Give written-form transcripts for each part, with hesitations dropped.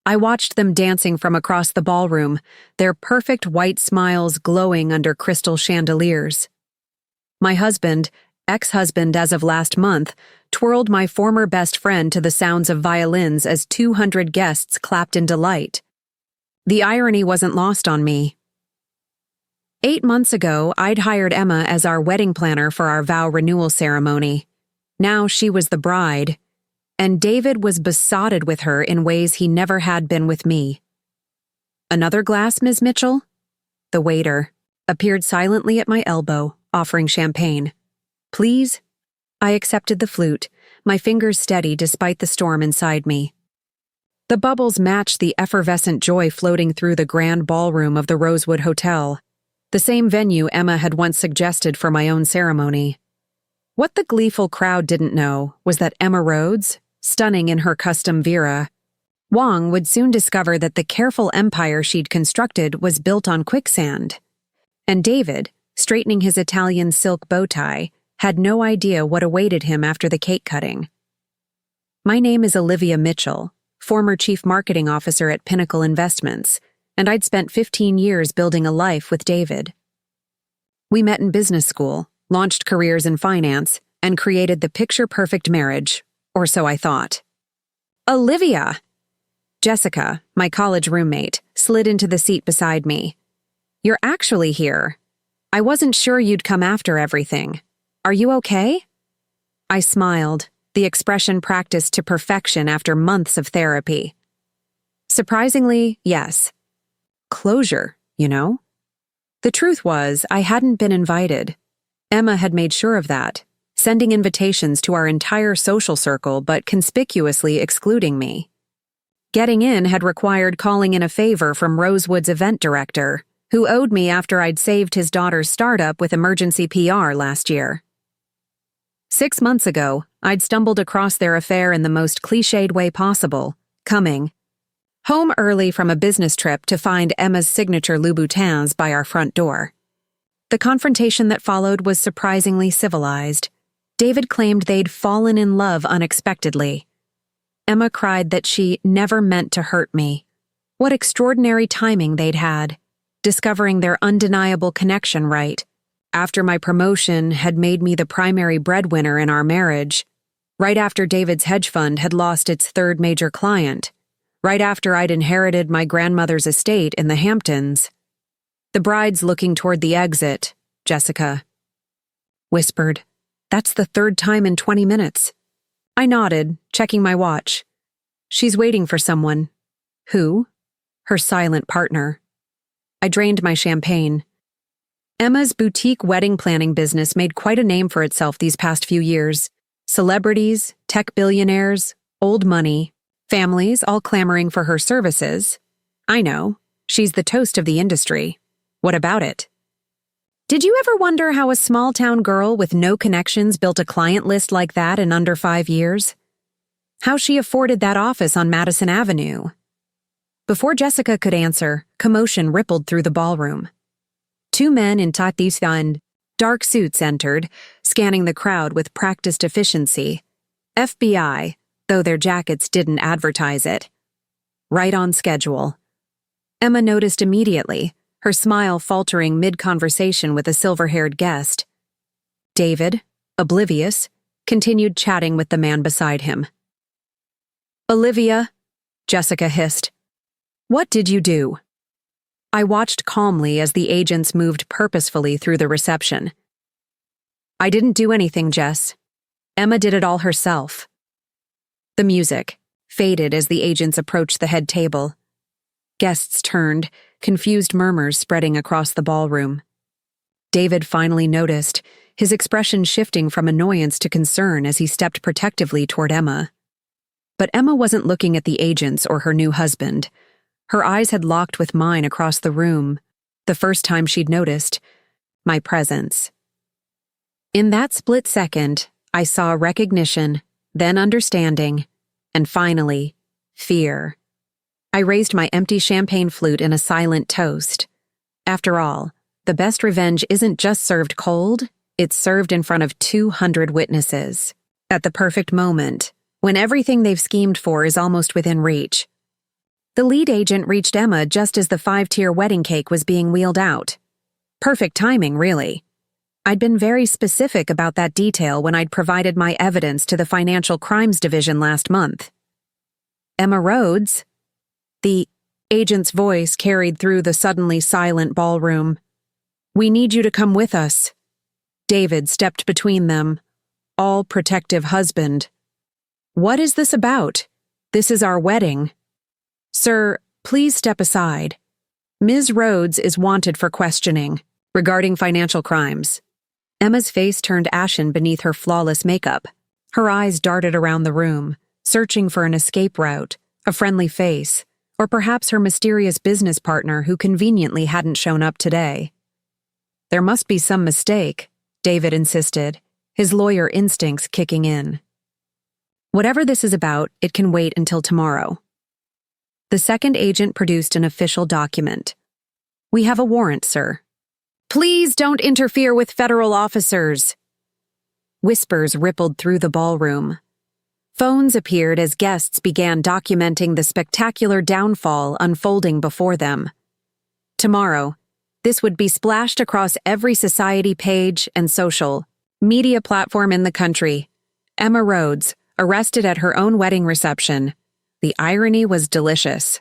I watched them dancing from across the ballroom, their perfect white smiles glowing under crystal chandeliers. My husband, ex-husband as of last month, twirled my former best friend to the sounds of violins as 200 guests clapped in delight. The irony wasn't lost on me. 8 months ago, I'd hired Emma as our wedding planner for our vow renewal ceremony. Now she was the bride, and David was besotted with her in ways he never had been with me. "Another glass, Ms. Mitchell?" The waiter appeared silently at my elbow, offering champagne. "Please?" I accepted the flute, my fingers steady despite the storm inside me. The bubbles matched the effervescent joy floating through the grand ballroom of the Rosewood Hotel, the same venue Emma had once suggested for my own ceremony. What the gleeful crowd didn't know was that Emma Rhodes, stunning in her custom Vera, Wong would soon discover that the careful empire she'd constructed was built on quicksand. And David, straightening his Italian silk bow tie, had no idea what awaited him after the cake cutting. My name is Olivia Mitchell, former chief marketing officer at Pinnacle Investments, and I'd spent 15 years building a life with David. We met in business school, launched careers in finance, and created the picture-perfect marriage, or so I thought. "Olivia!" Jessica, my college roommate, slid into the seat beside me. "You're actually here. I wasn't sure you'd come after everything. Are you okay?" I smiled, the expression practiced to perfection after months of therapy. Surprisingly, yes. Closure, you know? The truth was, I hadn't been invited. Emma had made sure of that, sending invitations to our entire social circle but conspicuously excluding me. Getting in had required calling in a favor from Rosewood's event director, who owed me after I'd saved his daughter's startup with emergency PR last year. 6 months ago, I'd stumbled across their affair in the most cliched way possible, coming home early from a business trip to find Emma's signature Louboutins by our front door. The confrontation that followed was surprisingly civilized. David claimed they'd fallen in love unexpectedly. Emma cried that she never meant to hurt me. What extraordinary timing they'd had, discovering their undeniable connection right after my promotion had made me the primary breadwinner in our marriage, right after David's hedge fund had lost its third major client, right after I'd inherited my grandmother's estate in the Hamptons. "The bride's looking toward the exit," Jessica whispered. "That's the third time in 20 minutes. I nodded, checking my watch. "She's waiting for someone." "Who?" "Her silent partner." I drained my champagne. Emma's boutique wedding planning business made quite a name for itself these past few years. Celebrities, tech billionaires, old money, families all clamoring for her services. I know, she's the toast of the industry. What about it? Did you ever wonder how a small-town girl with no connections built a client list like that in under 5 years? How she afforded that office on Madison Avenue? Before Jessica could answer, commotion rippled through the ballroom. 2 men in tatis and dark suits entered, scanning the crowd with practiced efficiency. FBI, though their jackets didn't advertise it. Right on schedule. Emma noticed immediately, her smile faltering mid-conversation with a silver-haired guest. David, oblivious, continued chatting with the man beside him. "Olivia," Jessica hissed. "What did you do?" I watched calmly as the agents moved purposefully through the reception. "I didn't do anything, Jess. Emma did it all herself." The music faded as the agents approached the head table. Guests turned, confused murmurs spreading across the ballroom. David finally noticed, his expression shifting from annoyance to concern as he stepped protectively toward Emma. But Emma wasn't looking at the agents or her new husband. Her eyes had locked with mine across the room, the first time she'd noticed my presence. In that split second, I saw recognition, then understanding, and finally, fear. I raised my empty champagne flute in a silent toast. After all, the best revenge isn't just served cold, it's served in front of 200 witnesses. At the perfect moment, when everything they've schemed for is almost within reach. The lead agent reached Emma just as the 5-tier wedding cake was being wheeled out. Perfect timing, really. I'd been very specific about that detail when I'd provided my evidence to the Financial Crimes Division last month. Emma Rhodes? The agent's voice carried through the suddenly silent ballroom. We need you to come with us. David stepped between them, all protective husband. What is this about? This is our wedding. Sir, please step aside. Ms. Rhodes is wanted for questioning regarding financial crimes. Emma's face turned ashen beneath her flawless makeup. Her eyes darted around the room, searching for an escape route, a friendly face, or perhaps her mysterious business partner who conveniently hadn't shown up today. There must be some mistake, David insisted, his lawyer instincts kicking in. Whatever this is about, it can wait until tomorrow. The second agent produced an official document. We have a warrant, sir. Please don't interfere with federal officers. Whispers rippled through the ballroom. Phones appeared as guests began documenting the spectacular downfall unfolding before them. Tomorrow, this would be splashed across every society page and social media platform in the country. Emma Rhodes, arrested at her own wedding reception. The irony was delicious.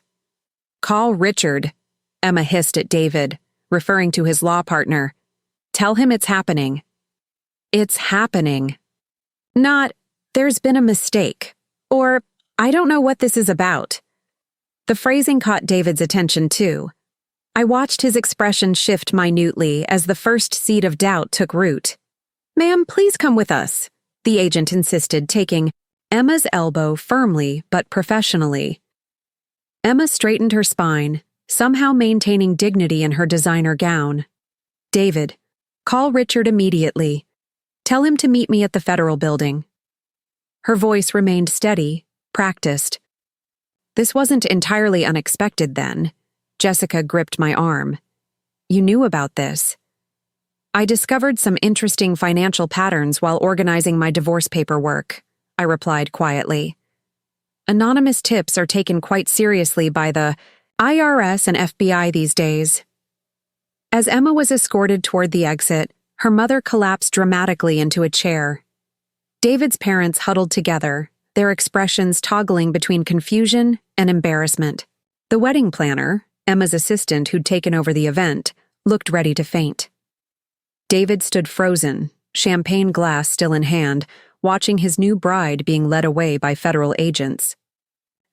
Call Richard, Emma hissed at David, referring to his law partner. Tell him it's happening. It's happening. Not, there's been a mistake, or, I don't know what this is about. The phrasing caught David's attention too. I watched his expression shift minutely as the first seed of doubt took root. Ma'am, please come with us, the agent insisted, taking Emma's elbow firmly but professionally. Emma straightened her spine, somehow maintaining dignity in her designer gown. David, call Richard immediately. Tell him to meet me at the Federal Building. Her voice remained steady, practiced. This wasn't entirely unexpected then. Jessica gripped my arm. You knew about this. I discovered some interesting financial patterns while organizing my divorce paperwork, I replied quietly. Anonymous tips are taken quite seriously by the IRS and FBI these days. As Emma was escorted toward the exit, her mother collapsed dramatically into a chair. David's parents huddled together, their expressions toggling between confusion and embarrassment. The wedding planner, Emma's assistant who'd taken over the event, looked ready to faint. David stood frozen, champagne glass still in hand, watching his new bride being led away by federal agents.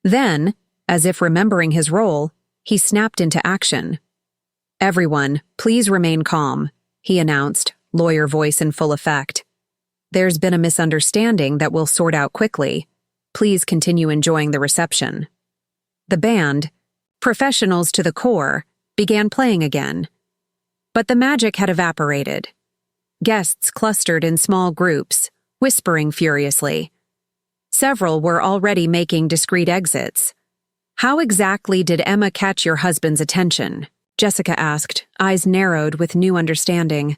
Then, as if remembering his role, he snapped into action. Everyone, please remain calm, he announced, lawyer voice in full effect. There's been a misunderstanding that we'll sort out quickly. Please continue enjoying the reception. The band, professionals to the core, began playing again. But the magic had evaporated. Guests clustered in small groups, whispering furiously. Several were already making discreet exits. How exactly did Emma catch your husband's attention? Jessica asked, eyes narrowed with new understanding.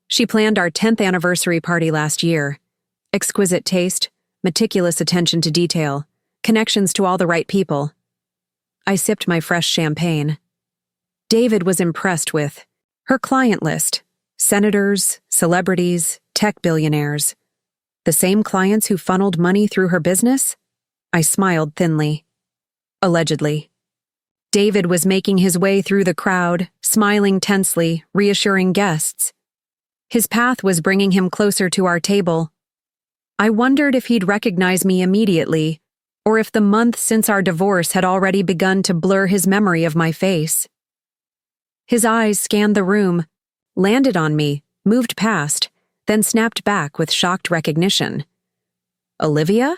She planned our 10th anniversary party last year. Exquisite taste, meticulous attention to detail, connections to all the right people. I sipped my fresh champagne. David was impressed with her client list, senators, celebrities, tech billionaires. The same clients who funneled money through her business? I smiled thinly. Allegedly. David was making his way through the crowd, smiling tensely, reassuring guests. His path was bringing him closer to our table. I wondered if he'd recognize me immediately, or if the month since our divorce had already begun to blur his memory of my face. His eyes scanned the room, landed on me, moved past, then snapped back with shocked recognition. Olivia?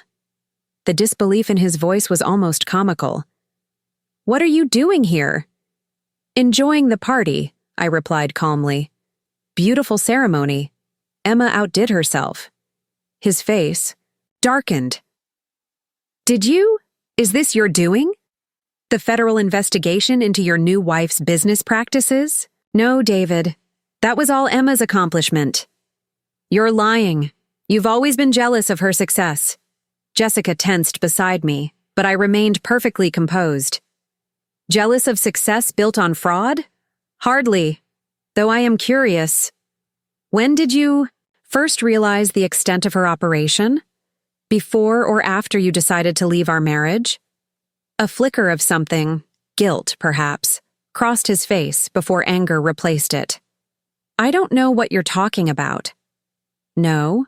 The disbelief in his voice was almost comical. What are you doing here? Enjoying the party, I replied calmly. Beautiful ceremony. Emma outdid herself. His face darkened. Is this your doing? The federal investigation into your new wife's business practices? No, David. That was all Emma's accomplishment. You're lying. You've always been jealous of her success. Jessica tensed beside me, but I remained perfectly composed. Jealous of success built on fraud? Hardly. Though I am curious. When did you first realize the extent of her operation? Before or after you decided to leave our marriage? A flicker of something, guilt perhaps, crossed his face before anger replaced it. I don't know what you're talking about. No?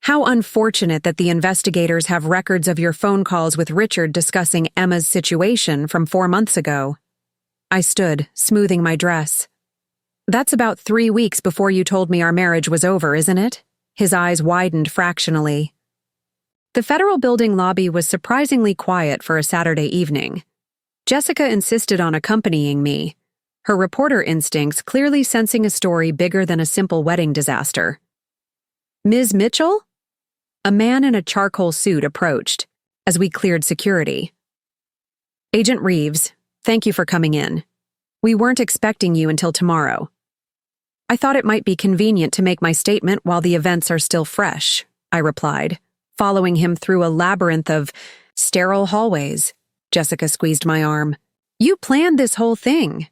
How unfortunate that the investigators have records of your phone calls with Richard discussing Emma's situation from 4 months ago. I stood, smoothing my dress. That's about 3 weeks before you told me our marriage was over, isn't it? His eyes widened fractionally. The federal building lobby was surprisingly quiet for a Saturday evening. Jessica insisted on accompanying me, her reporter instincts clearly sensing a story bigger than a simple wedding disaster. Ms. Mitchell? A man in a charcoal suit approached as we cleared security. Agent Reeves, thank you for coming in. We weren't expecting you until tomorrow. I thought it might be convenient to make my statement while the events are still fresh, I replied, following him through a labyrinth of sterile hallways. Jessica squeezed my arm. You planned this whole thing.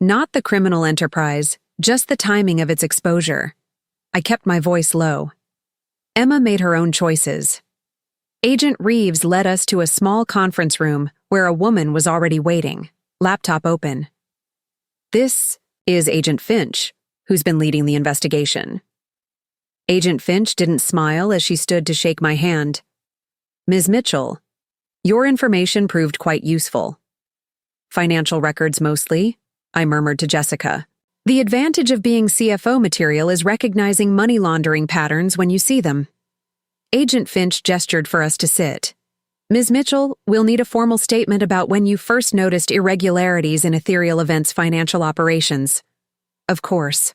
Not the criminal enterprise, just the timing of its exposure. I kept my voice low. Emma made her own choices. Agent Reeves led us to a small conference room where a woman was already waiting, laptop open. This is Agent Finch, who's been leading the investigation. Agent Finch didn't smile as she stood to shake my hand. Ms. Mitchell, your information proved quite useful. Financial records mostly, I murmured to Jessica. The advantage of being CFO material is recognizing money laundering patterns when you see them. Agent Finch gestured for us to sit. Ms. Mitchell, we'll need a formal statement about when you first noticed irregularities in Ethereal Events' financial operations. Of course.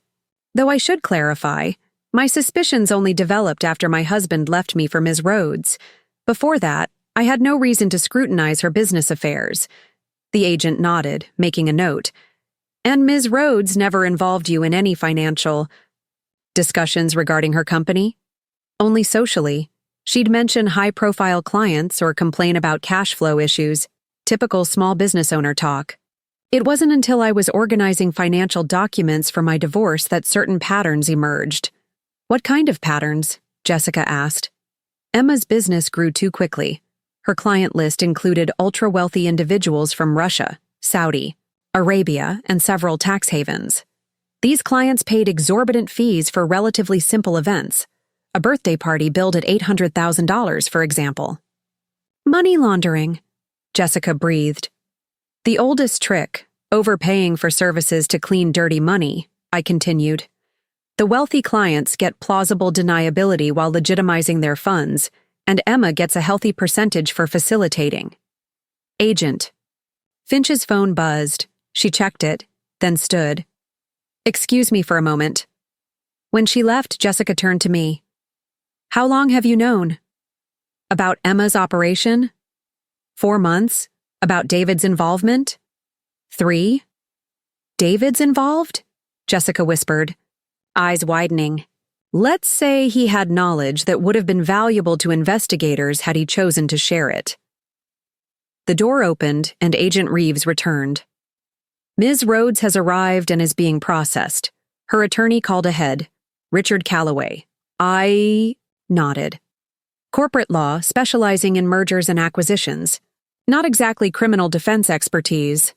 Though I should clarify, my suspicions only developed after my husband left me for Ms. Rhodes. Before that, I had no reason to scrutinize her business affairs. The agent nodded, making a note. And Ms. Rhodes never involved you in any financial discussions regarding her company? Only socially. She'd mention high-profile clients or complain about cash flow issues, typical small business owner talk. It wasn't until I was organizing financial documents for my divorce that certain patterns emerged. What kind of patterns? Jessica asked. Emma's business grew too quickly. Her client list included ultra-wealthy individuals from Russia, Saudi, Arabia, and several tax havens. These clients paid exorbitant fees for relatively simple events. A birthday party billed at $800,000, for example. Money laundering, Jessica breathed. The oldest trick, overpaying for services to clean dirty money, I continued. The wealthy clients get plausible deniability while legitimizing their funds, and Emma gets a healthy percentage for facilitating. Agent. Finch's phone buzzed. She checked it, then stood. Excuse me for a moment. When she left, Jessica turned to me. How long have you known? About Emma's operation? 4 months? About David's involvement? 3? David's involved? Jessica whispered, eyes widening. Let's say he had knowledge that would have been valuable to investigators had he chosen to share it. The door opened and Agent Reeves returned. Ms. Rhodes has arrived and is being processed. Her attorney called ahead, Richard Calloway. I nodded. Corporate law, specializing in mergers and acquisitions. Not exactly criminal defense expertise.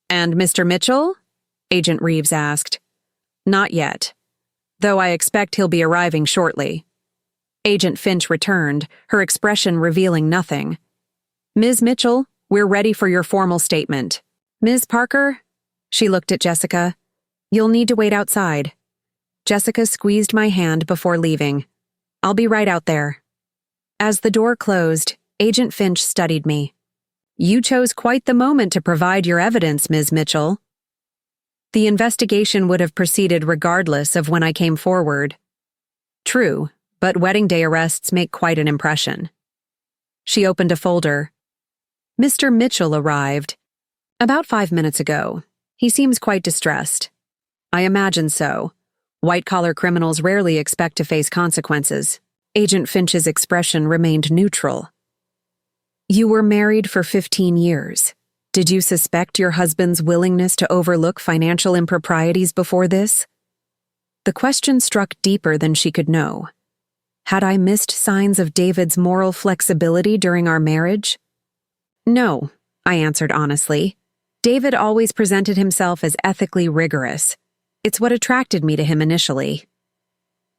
And Mr. Mitchell? Agent Reeves asked. Not yet, though I expect he'll be arriving shortly. Agent Finch returned, her expression revealing nothing. Ms. Mitchell, we're ready for your formal statement. Ms. Parker? She looked at Jessica. You'll need to wait outside. Jessica squeezed my hand before leaving. I'll be right out there. As the door closed, Agent Finch studied me. You chose quite the moment to provide your evidence, Ms. Mitchell. The investigation would have proceeded regardless of when I came forward. True, but wedding day arrests make quite an impression. She opened a folder. Mr. Mitchell arrived. About 5 minutes ago. He seems quite distressed. I imagine so. White-collar criminals rarely expect to face consequences. Agent Finch's expression remained neutral. You were married for 15 years. Did you suspect your husband's willingness to overlook financial improprieties before this? The question struck deeper than she could know. Had I missed signs of David's moral flexibility during our marriage? No, I answered honestly. David always presented himself as ethically rigorous. It's what attracted me to him initially.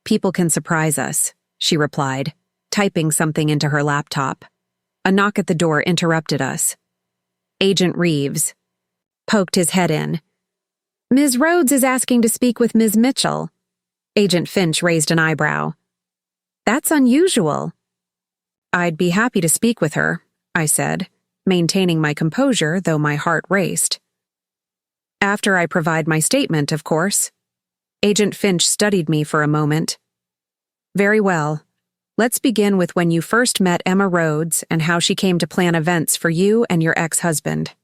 People can surprise us, she replied, typing something into her laptop. A knock at the door interrupted us. Agent Reeves poked his head in. Ms. Rhodes is asking to speak with Ms. Mitchell. Agent Finch raised an eyebrow. That's unusual. I'd be happy to speak with her, I said, maintaining my composure though my heart raced. After I provide my statement, of course. Agent Finch studied me for a moment. Very well. Let's begin with when you first met Emma Rhodes and how she came to plan events for you and your ex-husband.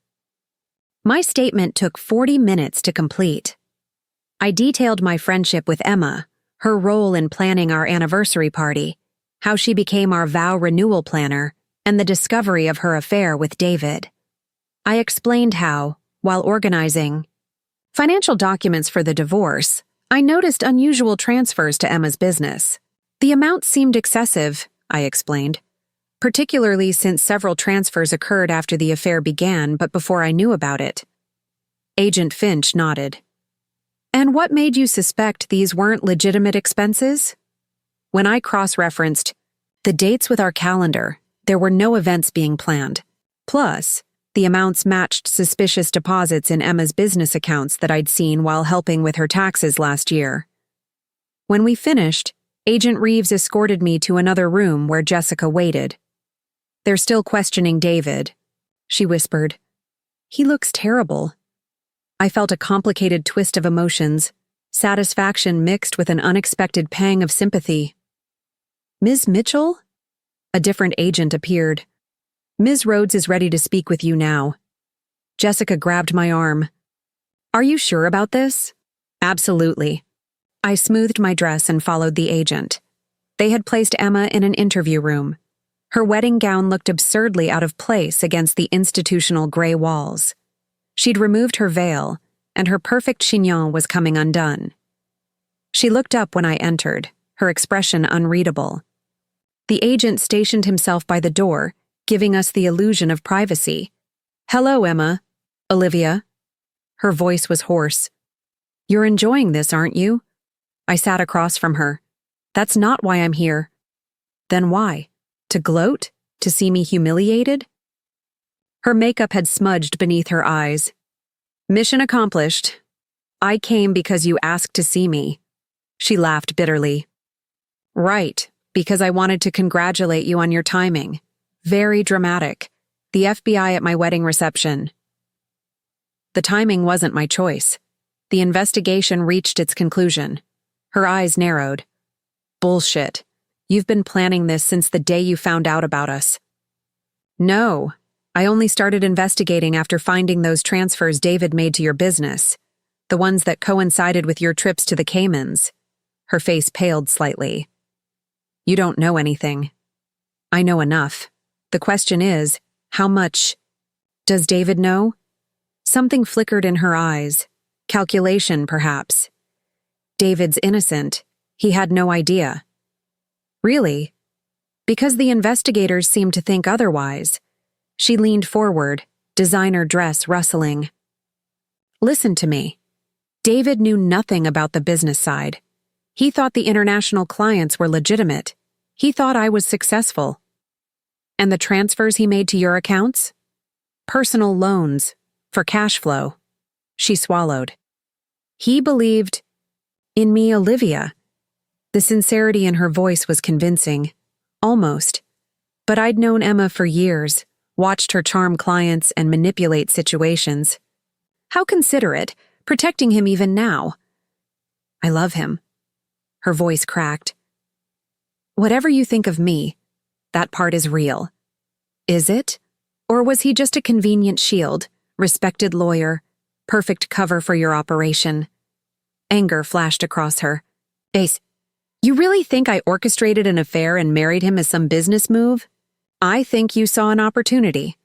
My statement took 40 minutes to complete. I detailed my friendship with Emma, her role in planning our anniversary party, how she became our vow renewal planner, and the discovery of her affair with David. I explained how, while organizing financial documents for the divorce, I noticed unusual transfers to Emma's business. The amount seemed excessive, I explained, particularly since several transfers occurred after the affair began but before I knew about it. Agent Finch nodded. And what made you suspect these weren't legitimate expenses? When I cross-referenced the dates with our calendar, there were no events being planned. Plus, the amounts matched suspicious deposits in Emma's business accounts that I'd seen while helping with her taxes last year. When we finished, Agent Reeves escorted me to another room where Jessica waited. They're still questioning David, she whispered. He looks terrible. I felt a complicated twist of emotions, satisfaction mixed with an unexpected pang of sympathy. Ms. Mitchell? A different agent appeared. Ms. Rhodes is ready to speak with you now. Jessica grabbed my arm. Are you sure about this? Absolutely. I smoothed my dress and followed the agent. They had placed Emma in an interview room. Her wedding gown looked absurdly out of place against the institutional gray walls. She'd removed her veil, and her perfect chignon was coming undone. She looked up when I entered, her expression unreadable. The agent stationed himself by the door, giving us the illusion of privacy. Hello, Emma. Olivia. Her voice was hoarse. You're enjoying this, aren't you? I sat across from her. That's not why I'm here. Then why? To gloat? To see me humiliated? Her makeup had smudged beneath her eyes. Mission accomplished. I came because you asked to see me. She laughed bitterly. Right, because I wanted to congratulate you on your timing. Very dramatic. The FBI at my wedding reception. The timing wasn't my choice. The investigation reached its conclusion. Her eyes narrowed. Bullshit. You've been planning this since the day you found out about us. No, I only started investigating after finding those transfers David made to your business, the ones that coincided with your trips to the Caymans. Her face paled slightly. You don't know anything. I know enough. The question is, how much? Does David know? Something flickered in her eyes. Calculation, perhaps. David's innocent. He had no idea. Really? Because the investigators seemed to think otherwise. She leaned forward, designer dress rustling. Listen to me. David knew nothing about the business side. He thought the international clients were legitimate. He thought I was successful. And the transfers he made to your accounts? Personal loans, for cash flow. She swallowed. He believed in me, Olivia. The sincerity in her voice was convincing. Almost. But I'd known Emma for years, watched her charm clients and manipulate situations. How considerate, protecting him even now. I love him. Her voice cracked. Whatever you think of me, that part is real. Is it? Or was he just a convenient shield, respected lawyer, perfect cover for your operation? Anger flashed across her. Ace, you really think I orchestrated an affair and married him as some business move? I think you saw an opportunity.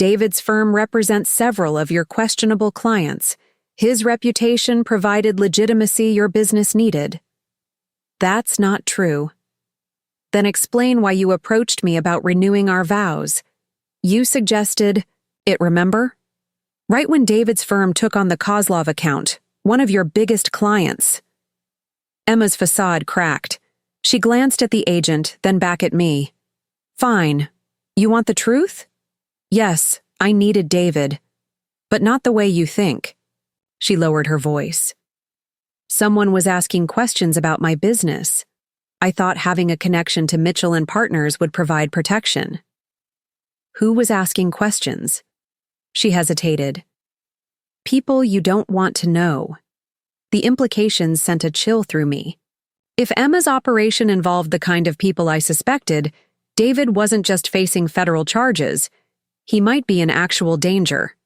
David's firm represents several of your questionable clients. His reputation provided legitimacy your business needed. That's not true. Then explain why you approached me about renewing our vows. You suggested it, remember? Right when David's firm took on the Kozlov account, one of your biggest clients. Emma's facade cracked. She glanced at the agent, then back at me. Fine. You want the truth? Yes, I needed David. But not the way you think. She lowered her voice. Someone was asking questions about my business. I thought having a connection to Mitchell and Partners would provide protection. Who was asking questions? She hesitated. People you don't want to know. The implications sent a chill through me. If Emma's operation involved the kind of people I suspected, David wasn't just facing federal charges. He might be in actual danger.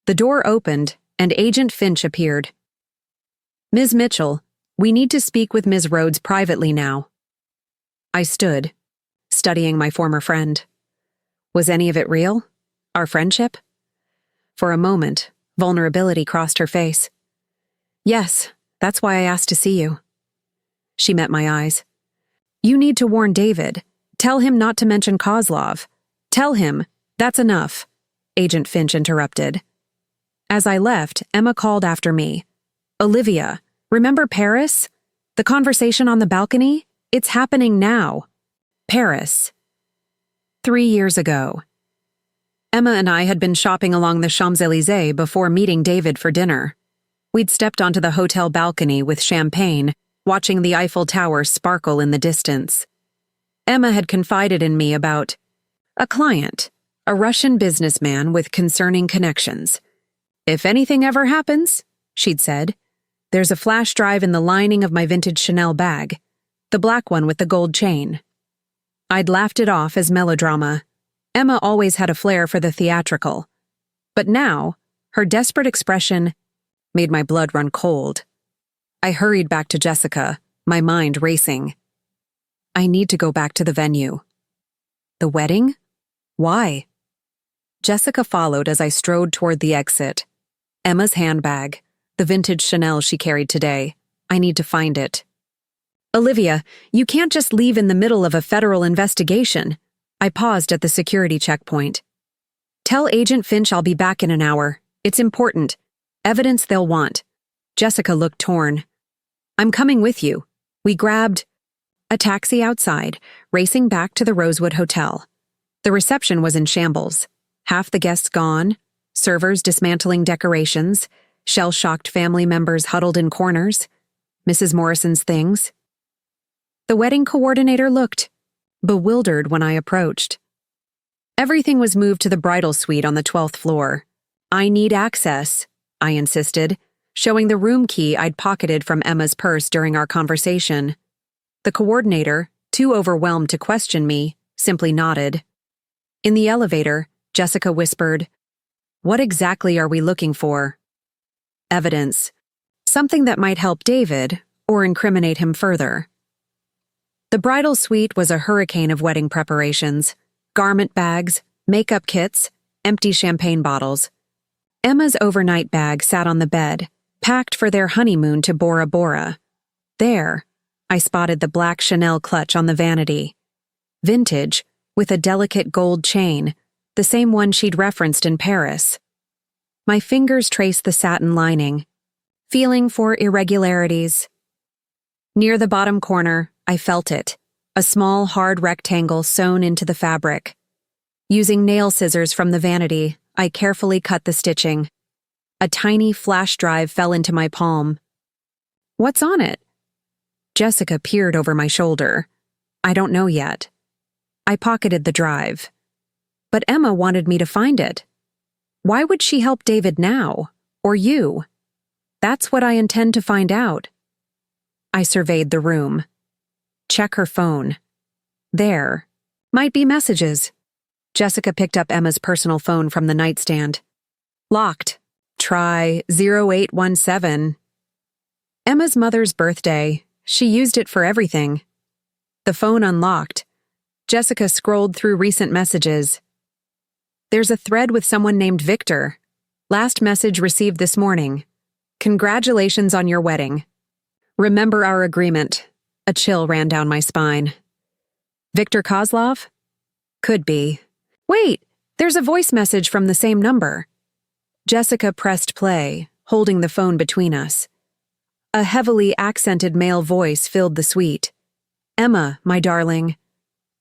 The door opened, and Agent Finch appeared. Ms. Mitchell, we need to speak with Ms. Rhodes privately now. I stood, studying my former friend. Was any of it real? Our friendship? For a moment, vulnerability crossed her face. Yes, that's why I asked to see you. She met my eyes. You need to warn David. Tell him not to mention Kozlov. Tell him, that's enough, Agent Finch interrupted. As I left, Emma called after me. Olivia, remember Paris? The conversation on the balcony? It's happening now. Paris. 3 years ago. Emma and I had been shopping along the Champs-Élysées before meeting David for dinner. We'd stepped onto the hotel balcony with champagne, watching the Eiffel Tower sparkle in the distance. Emma had confided in me about a client, a Russian businessman with concerning connections. If anything ever happens, she'd said, there's a flash drive in the lining of my vintage Chanel bag, the black one with the gold chain. I'd laughed it off as melodrama. Emma always had a flair for the theatrical. But now, her desperate expression made my blood run cold. I hurried back to Jessica, my mind racing. I need to go back to the venue. The wedding? Why? Jessica followed as I strode toward the exit. Emma's handbag, the vintage Chanel she carried today. I need to find it. Olivia, you can't just leave in the middle of a federal investigation. I paused at the security checkpoint. Tell Agent Finch I'll be back in an hour. It's important. Evidence they'll want. Jessica looked torn. I'm coming with you. We grabbed a taxi outside, racing back to the Rosewood Hotel. The reception was in shambles. Half the guests gone, servers dismantling decorations, shell-shocked family members huddled in corners, Mrs. Morrison's things. The wedding coordinator looked bewildered when I approached. Everything was moved to the bridal suite on the 12th floor. I need access, I insisted, showing the room key I'd pocketed from Emma's purse during our conversation. The coordinator, too overwhelmed to question me, simply nodded. In the elevator, Jessica whispered, What exactly are we looking for? Evidence. Something that might help David or incriminate him further. The bridal suite was a hurricane of wedding preparations, garment bags, makeup kits, empty champagne bottles. Emma's overnight bag sat on the bed, packed for their honeymoon to Bora Bora. There, I spotted the black Chanel clutch on the vanity. Vintage, with a delicate gold chain, the same one she'd referenced in Paris. My fingers traced the satin lining, feeling for irregularities. Near the bottom corner, I felt it, a small, hard rectangle sewn into the fabric. Using nail scissors from the vanity, I carefully cut the stitching. A tiny flash drive fell into my palm. What's on it? Jessica peered over my shoulder. I don't know yet. I pocketed the drive. But Emma wanted me to find it. Why would she help David now? Or you? That's what I intend to find out. I surveyed the room. Check her phone. There. Might be messages. Jessica picked up Emma's personal phone from the nightstand. Locked. Try 0817. Emma's mother's birthday. She used it for everything. The phone unlocked. Jessica scrolled through recent messages. There's a thread with someone named Victor. Last message received this morning. Congratulations on your wedding. Remember our agreement. A chill ran down my spine. Victor Kozlov? Could be. Wait, there's a voice message from the same number. Jessica pressed play, holding the phone between us. A heavily accented male voice filled the suite. Emma, my darling.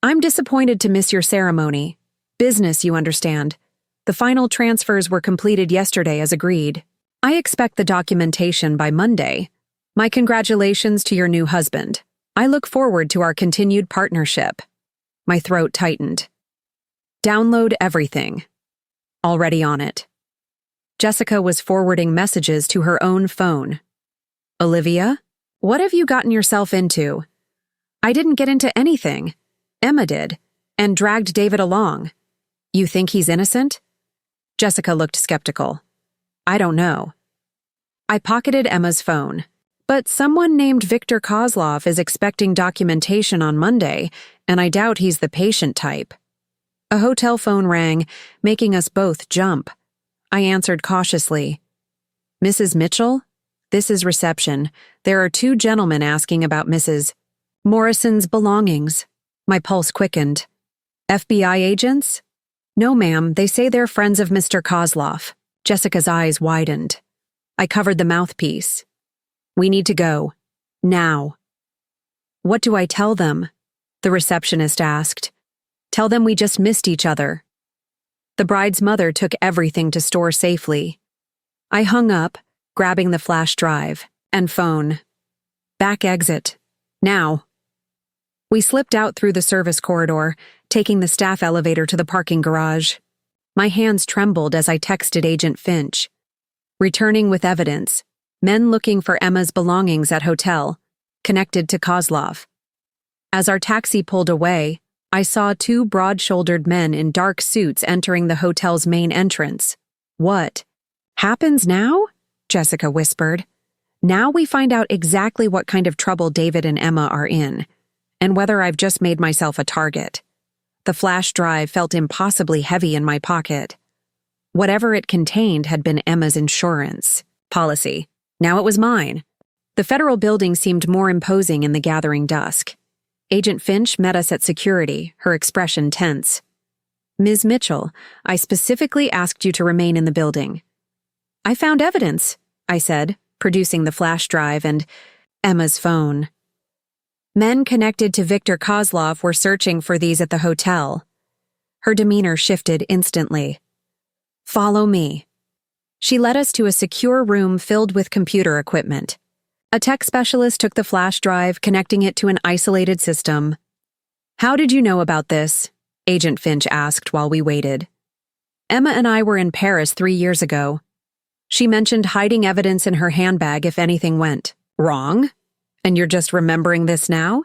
I'm disappointed to miss your ceremony. Business, you understand. The final transfers were completed yesterday as agreed. I expect the documentation by Monday. My congratulations to your new husband. I look forward to our continued partnership. My throat tightened. Download everything. Already on it. Jessica was forwarding messages to her own phone. Olivia, what have you gotten yourself into? I didn't get into anything. Emma did, and dragged David along. You think he's innocent? Jessica looked skeptical. I don't know. I pocketed Emma's phone. But someone named Victor Kozlov is expecting documentation on Monday, and I doubt he's the patient type. A hotel phone rang, making us both jump. I answered cautiously. Mrs. Mitchell? This is reception. There are 2 gentlemen asking about Mrs. Morrison's belongings. My pulse quickened. FBI agents? No, ma'am, they say they're friends of Mr. Kozlov. Jessica's eyes widened. I covered the mouthpiece. We need to go. Now. What do I tell them? The receptionist asked. Tell them we just missed each other. The bride's mother took everything to store safely. I hung up, grabbing the flash drive and phone. Back exit. Now. We slipped out through the service corridor, taking the staff elevator to the parking garage. My hands trembled as I texted Agent Finch. Returning with evidence. Men looking for Emma's belongings at hotel, connected to Kozlov. As our taxi pulled away, I saw 2 broad-shouldered men in dark suits entering the hotel's main entrance. What? Happens now? Jessica whispered. Now we find out exactly what kind of trouble David and Emma are in, and whether I've just made myself a target. The flash drive felt impossibly heavy in my pocket. Whatever it contained had been Emma's insurance policy. Now it was mine. The federal building seemed more imposing in the gathering dusk. Agent Finch met us at security, her expression tense. Ms. Mitchell, I specifically asked you to remain in the building. I found evidence, I said, producing the flash drive and Emma's phone. Men connected to Victor Kozlov were searching for these at the hotel. Her demeanor shifted instantly. Follow me. She led us to a secure room filled with computer equipment. A tech specialist took the flash drive, connecting it to an isolated system. How did you know about this? Agent Finch asked while we waited. Emma and I were in Paris 3 years ago. She mentioned hiding evidence in her handbag if anything went wrong. And you're just remembering this now?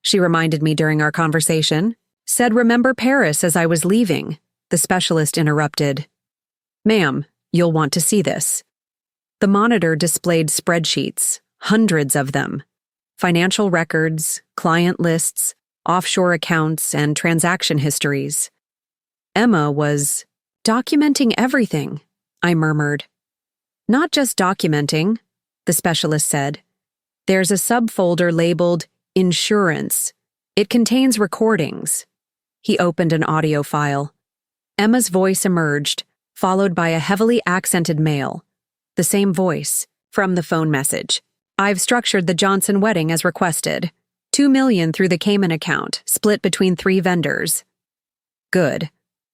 She reminded me during our conversation. Said remember Paris as I was leaving. The specialist interrupted. Ma'am, you'll want to see this. The monitor displayed spreadsheets, hundreds of them. Financial records, client lists, offshore accounts, and transaction histories. Emma was documenting everything, I murmured. Not just documenting, the specialist said. There's a subfolder labeled Insurance. It contains recordings. He opened an audio file. Emma's voice emerged, followed by a heavily accented male. The same voice, from the phone message. I've structured the Johnson wedding as requested. $2 million through the Cayman account, split between 3 vendors. Good.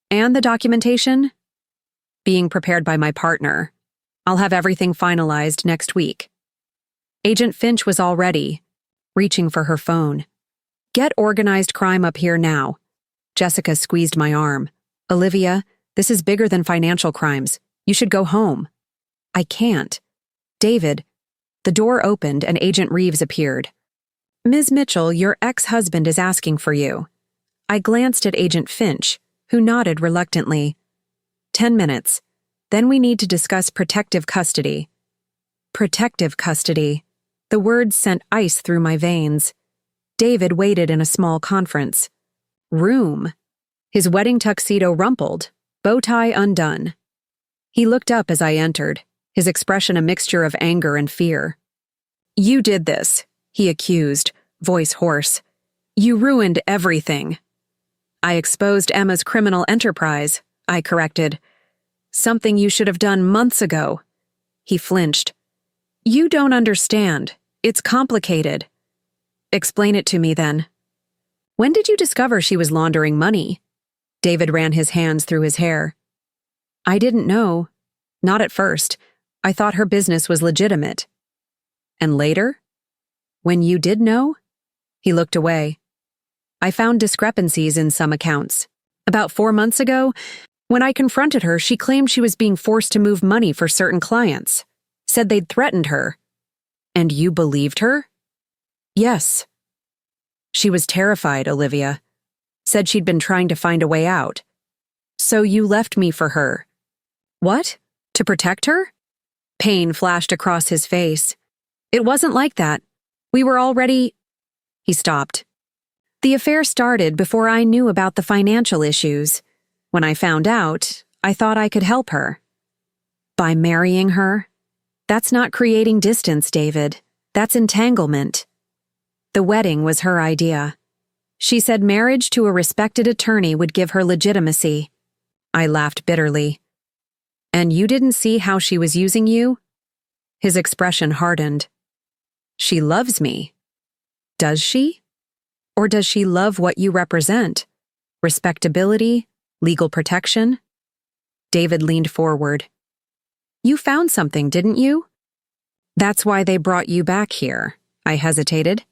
And the documentation? Being prepared by my partner. I'll have everything finalized next week. Agent Finch was all ready, reaching for her phone. Get organized crime up here now. Jessica squeezed my arm. Olivia, this is bigger than financial crimes. You should go home. I can't. David. The door opened and Agent Reeves appeared. Ms. Mitchell, your ex-husband is asking for you. I glanced at Agent Finch, who nodded reluctantly. 10 minutes. Then we need to discuss protective custody. Protective custody. The words sent ice through my veins. David waited in a small conference room. His wedding tuxedo rumpled, bow tie undone. He looked up as I entered, his expression a mixture of anger and fear. "You did this," he accused, voice hoarse. "You ruined everything." "I exposed Emma's criminal enterprise," I corrected. "Something you should have done months ago." He flinched. "You don't understand. It's complicated." "Explain it to me then." "When did you discover she was laundering money?" David ran his hands through his hair. "I didn't know. Not at first. I thought her business was legitimate." "And later? When you did know?" He looked away. "I found discrepancies in some accounts. About 4 months ago, when I confronted her, she claimed she was being forced to move money for certain clients. Said they'd threatened her." "And you believed her?" "Yes." "She was terrified, Olivia. Said she'd been trying to find a way out. So you left me for her." "What? To protect her?" Pain flashed across his face. "It wasn't like that. We were already—" He stopped. "The affair started before I knew about the financial issues. When I found out, I thought I could help her." "By marrying her?" "That's not creating distance, David. That's entanglement." "The wedding was her idea. She said marriage to a respected attorney would give her legitimacy." I laughed bitterly. "And you didn't see how she was using you?" His expression hardened. "She loves me." "Does she? Or does she love what you represent? Respectability? Legal protection?" David leaned forward. "You found something, didn't you?" "That's why they brought you back here." I hesitated.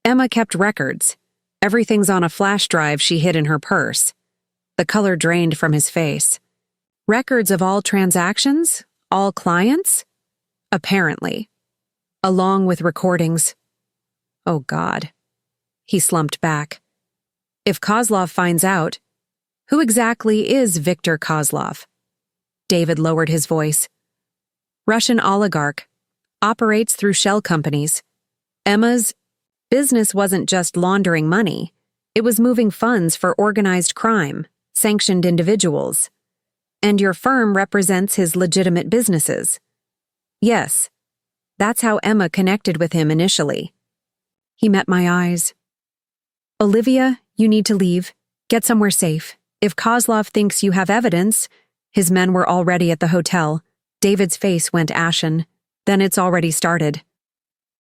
"Emma kept records. Everything's on a flash drive she hid in her purse." The color drained from his face. "Records of all transactions? All clients?" "Apparently. Along with recordings." "Oh, God." He slumped back. "If Kozlov finds out, who exactly is Viktor Kozlov?" David lowered his voice. "Russian oligarch. Operates through shell companies. Emma's business wasn't just laundering money. It was moving funds for organized crime, sanctioned individuals. And your firm represents his legitimate businesses." "Yes. That's how Emma connected with him initially." He met my eyes. "Olivia, you need to leave. Get somewhere safe. If Kozlov thinks you have evidence—" His men were already at the hotel. David's face went ashen. "Then it's already started."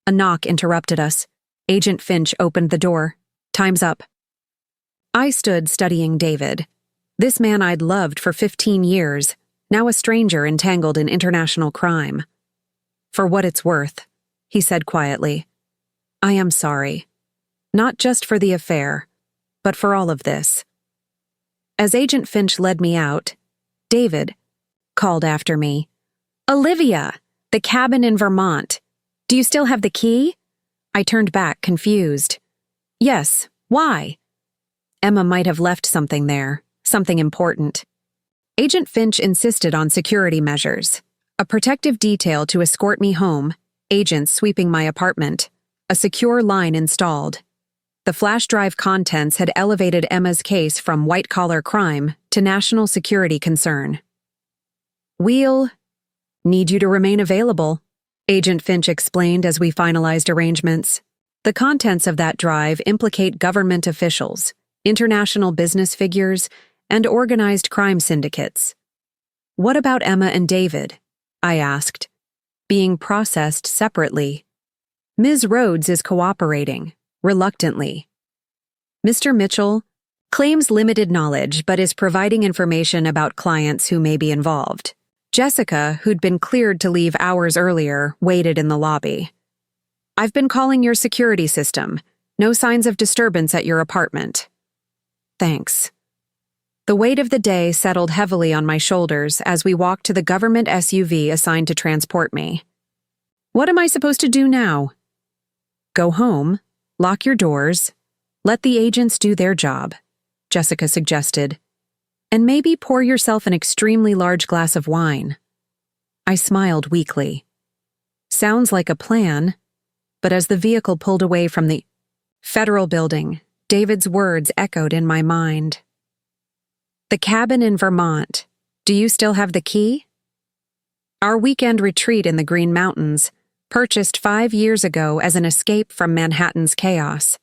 A knock interrupted us. Agent Finch opened the door. "Time's up." I stood studying David. This man I'd loved for 15 years, now a stranger entangled in international crime. "For what it's worth," he said quietly, "I am sorry. Not just for the affair, but for all of this." As Agent Finch led me out, David called after me. "Olivia, the cabin in Vermont. Do you still have the key?" I turned back, confused. "Yes, why?" Emma might have left something there, something important. Agent Finch insisted on security measures. A protective detail to escort me home, agents sweeping my apartment, a secure line installed. The flash drive contents had elevated Emma's case from white-collar crime to national security concern. "We'll need you to remain available," Agent Finch explained as we finalized arrangements. "The contents of that drive implicate government officials, international business figures, and organized crime syndicates." "What about Emma and David?" I asked. "Being processed separately." "Ms. Rhodes is cooperating, reluctantly. Mr. Mitchell claims limited knowledge but is providing information about clients who may be involved." Jessica, who'd been cleared to leave hours earlier, waited in the lobby. "I've been calling your security system. No signs of disturbance at your apartment." "Thanks." The weight of the day settled heavily on my shoulders as we walked to the government SUV assigned to transport me. "What am I supposed to do now?" "Go home, lock your doors, let the agents do their job," Jessica suggested. "And maybe pour yourself an extremely large glass of wine." I smiled weakly. Sounds like a plan, but as the vehicle pulled away from the federal building, David's words echoed in my mind. The cabin in Vermont. Do you still have the key? Our weekend retreat in the Green Mountains, purchased 5 years ago as an escape from Manhattan's chaos.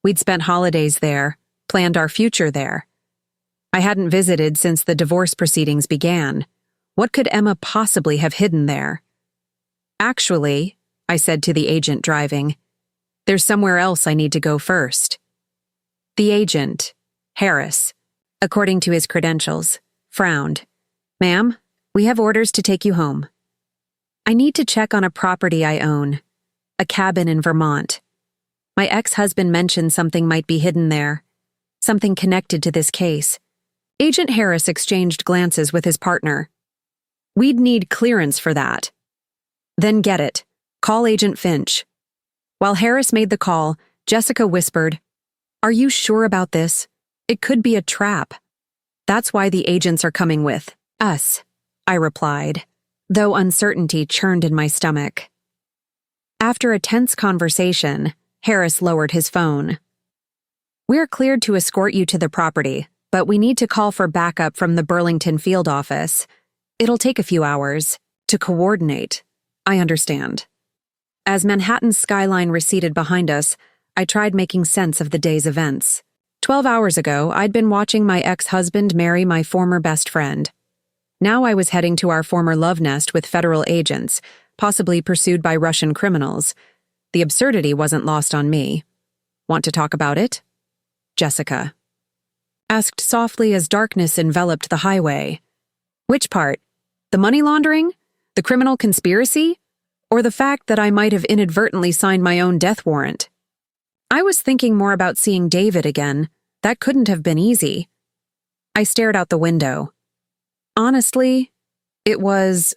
We'd spent holidays there, planned our future there. I hadn't visited since the divorce proceedings began. What could Emma possibly have hidden there? Actually, I said to the agent driving, there's somewhere else I need to go first. The agent, Harris, according to his credentials, frowned. Ma'am, we have orders to take you home. I need to check on a property I own, a cabin in Vermont. My ex-husband mentioned something might be hidden there, something connected to this case. Agent Harris exchanged glances with his partner. We'd need clearance for that. Then get it. Call Agent Finch. While Harris made the call, Jessica whispered, Are you sure about this? It could be a trap. That's why the agents are coming with us, I replied, though uncertainty churned in my stomach. After a tense conversation, Harris lowered his phone. We're cleared to escort you to the property, but we need to call for backup from the Burlington field office. It'll take a few hours to coordinate. I understand. As Manhattan's skyline receded behind us, I tried making sense of the day's events. 12 hours ago, I'd been watching my ex-husband marry my former best friend. Now I was heading to our former love nest with federal agents, possibly pursued by Russian criminals. The absurdity wasn't lost on me. Want to talk about it? Jessica asked softly as darkness enveloped the highway. Which part? The money laundering? The criminal conspiracy? Or the fact that I might have inadvertently signed my own death warrant? I was thinking more about seeing David again. That couldn't have been easy. I stared out the window. Honestly, it was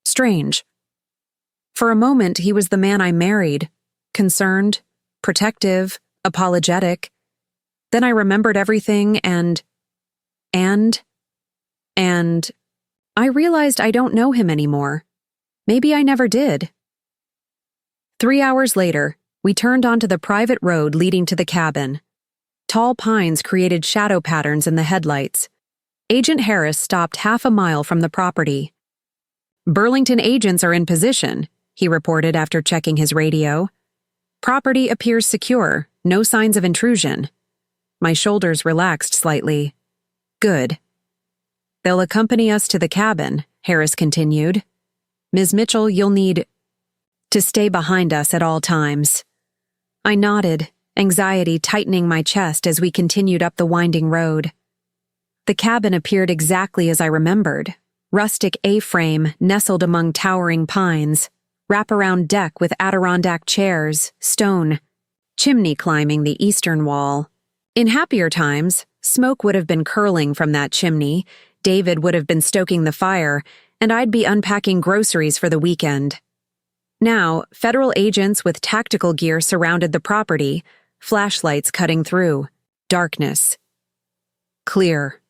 strange. For a moment, he was the man I married, concerned, protective, apologetic. Then I remembered everything and I realized I don't know him anymore. Maybe I never did. 3 hours later, we turned onto the private road leading to the cabin. Tall pines created shadow patterns in the headlights. Agent Harris stopped half a mile from the property. Burlington agents are in position, he reported after checking his radio. Property appears secure, no signs of intrusion. My shoulders relaxed slightly. Good. They'll accompany us to the cabin, Harris continued. Ms. Mitchell, you'll need to stay behind us at all times. I nodded, anxiety tightening my chest as we continued up the winding road. The cabin appeared exactly as I remembered. Rustic A-frame nestled among towering pines, wraparound deck with Adirondack chairs, stone, chimney climbing the eastern wall. In happier times, smoke would have been curling from that chimney, David would have been stoking the fire, and I'd be unpacking groceries for the weekend. Now, federal agents with tactical gear surrounded the property, flashlights cutting through. Darkness. Clear,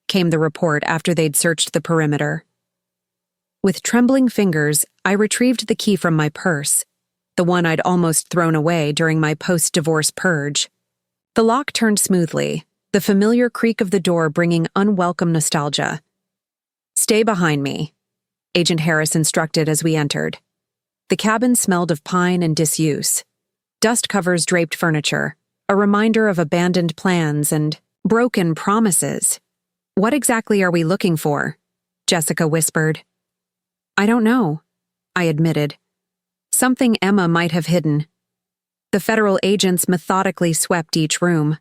came the report after they'd searched the perimeter. With trembling fingers, I retrieved the key from my purse, the one I'd almost thrown away during my post-divorce purge. The lock turned smoothly, the familiar creak of the door bringing unwelcome nostalgia. Stay behind me, Agent Harris instructed as we entered. The cabin smelled of pine and disuse. Dust covers draped furniture, a reminder of abandoned plans and broken promises. What exactly are we looking for? Jessica whispered. I don't know, I admitted. Something Emma might have hidden. The federal agents methodically swept each room.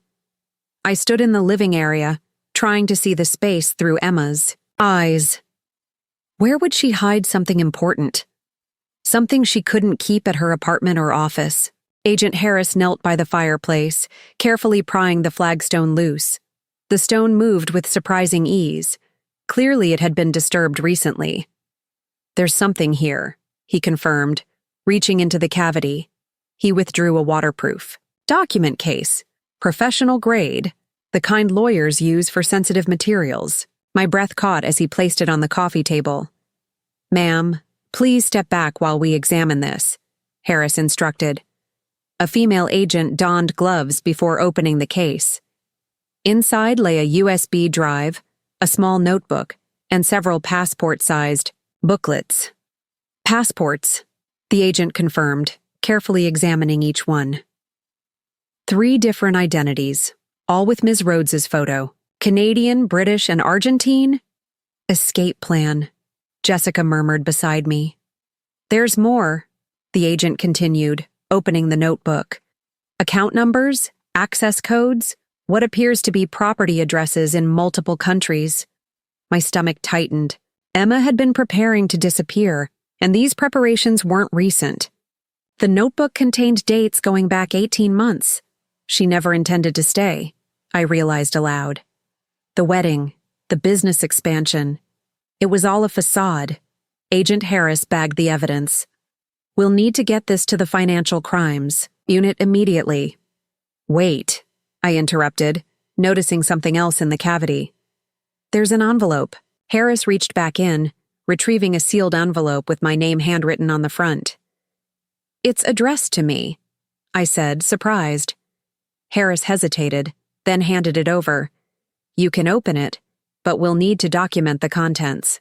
I stood in the living area, trying to see the space through Emma's eyes. Where would she hide something important? Something she couldn't keep at her apartment or office. Agent Harris knelt by the fireplace, carefully prying the flagstone loose. The stone moved with surprising ease. Clearly it had been disturbed recently. There's something here, he confirmed, reaching into the cavity. He withdrew a waterproof document case, professional grade, the kind lawyers use for sensitive materials. My breath caught as he placed it on the coffee table. Ma'am, please step back while we examine this, Harris instructed. A female agent donned gloves before opening the case. Inside lay a USB drive, a small notebook, and several passport-sized booklets. Passports, the agent confirmed, carefully examining each one. 3 different identities, all with Ms. Rhodes's photo. Canadian, British, and Argentine? Escape plan, Jessica murmured beside me. There's more, the agent continued, opening the notebook. Account numbers, access codes, what appears to be property addresses in multiple countries. My stomach tightened. Emma had been preparing to disappear, and these preparations weren't recent. The notebook contained dates going back 18 months. She never intended to stay, I realized aloud. The wedding, the business expansion. It was all a facade. Agent Harris bagged the evidence. We'll need to get this to the financial crimes unit immediately. Wait, I interrupted, noticing something else in the cavity. There's an envelope. Harris reached back in, retrieving a sealed envelope with my name handwritten on the front. It's addressed to me, I said, surprised. Harris hesitated, then handed it over. You can open it, but we'll need to document the contents.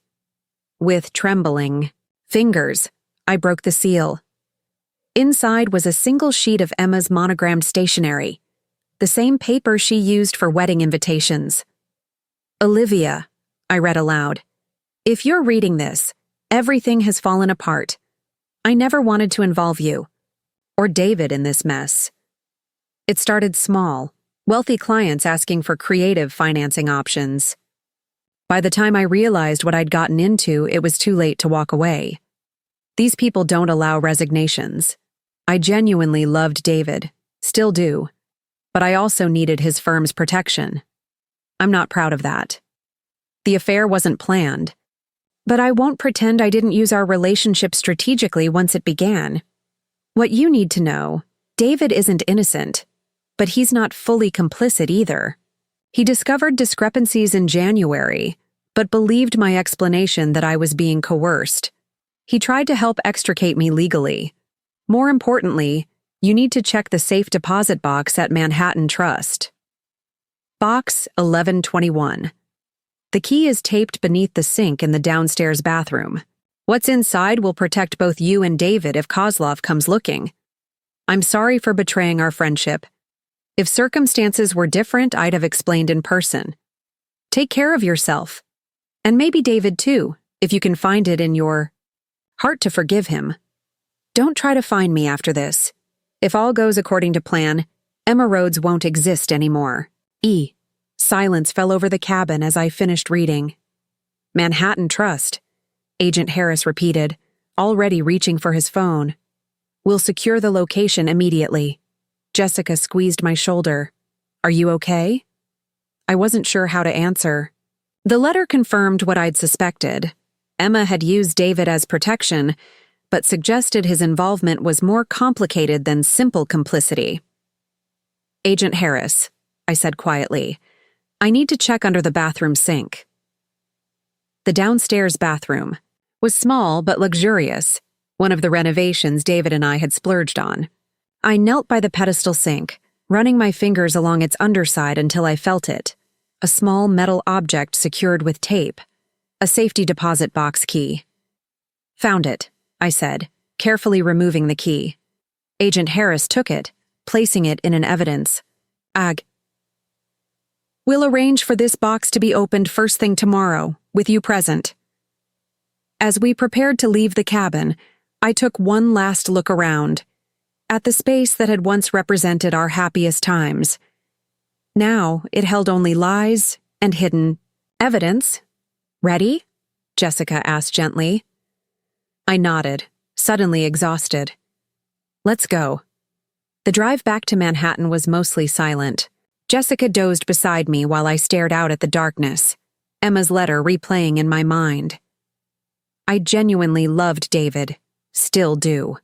With trembling fingers, I broke the seal. Inside was a single sheet of Emma's monogrammed stationery, the same paper she used for wedding invitations. Olivia, I read aloud. If you're reading this, everything has fallen apart. I never wanted to involve you, or David, in this mess. It started small, wealthy clients asking for creative financing options. By the time I realized what I'd gotten into, it was too late to walk away. These people don't allow resignations. I genuinely loved David, still do, but I also needed his firm's protection. I'm not proud of that. The affair wasn't planned, but I won't pretend I didn't use our relationship strategically once it began. What you need to know, David isn't innocent, but he's not fully complicit either. He discovered discrepancies in January, but believed my explanation that I was being coerced. He tried to help extricate me legally. More importantly, you need to check the safe deposit box at Manhattan Trust. Box 1121. The key is taped beneath the sink in the downstairs bathroom. What's inside will protect both you and David if Kozlov comes looking. I'm sorry for betraying our friendship. If circumstances were different, I'd have explained in person. Take care of yourself. And maybe David too, if you can find it in your heart to forgive him. Don't try to find me after this. If all goes according to plan, Emma Rhodes won't exist anymore. Silence fell over the cabin as I finished reading. Manhattan Trust, Agent Harris repeated, already reaching for his phone. We'll secure the location immediately. Jessica squeezed my shoulder. Are you okay? I wasn't sure how to answer. The letter confirmed what I'd suspected. Emma had used David as protection, but suggested his involvement was more complicated than simple complicity. Agent Harris, I said quietly, I need to check under the bathroom sink. The downstairs bathroom was small but luxurious, one of the renovations David and I had splurged on. I knelt by the pedestal sink, running my fingers along its underside until I felt it, a small metal object secured with tape, a safety deposit box key. Found it, I said, carefully removing the key. Agent Harris took it, placing it in an evidence. We'll arrange for this box to be opened first thing tomorrow, with you present. As we prepared to leave the cabin, I took one last look around, at the space that had once represented our happiest times. Now it held only lies and hidden evidence. Ready? Jessica asked gently. I nodded, suddenly exhausted. Let's go. The drive back to Manhattan was mostly silent. Jessica dozed beside me while I stared out at the darkness, Emma's letter replaying in my mind. I genuinely loved David, still do.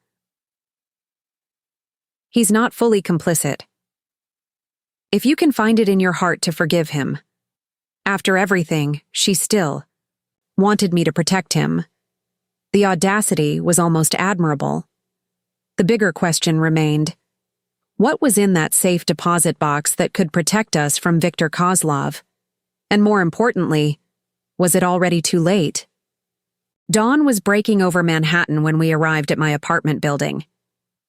He's not fully complicit. If you can find it in your heart to forgive him. After everything, she still wanted me to protect him. The audacity was almost admirable. The bigger question remained, What was in that safe deposit box that could protect us from Viktor Kozlov? And more importantly, was it already too late? Dawn was breaking over Manhattan when we arrived at my apartment building.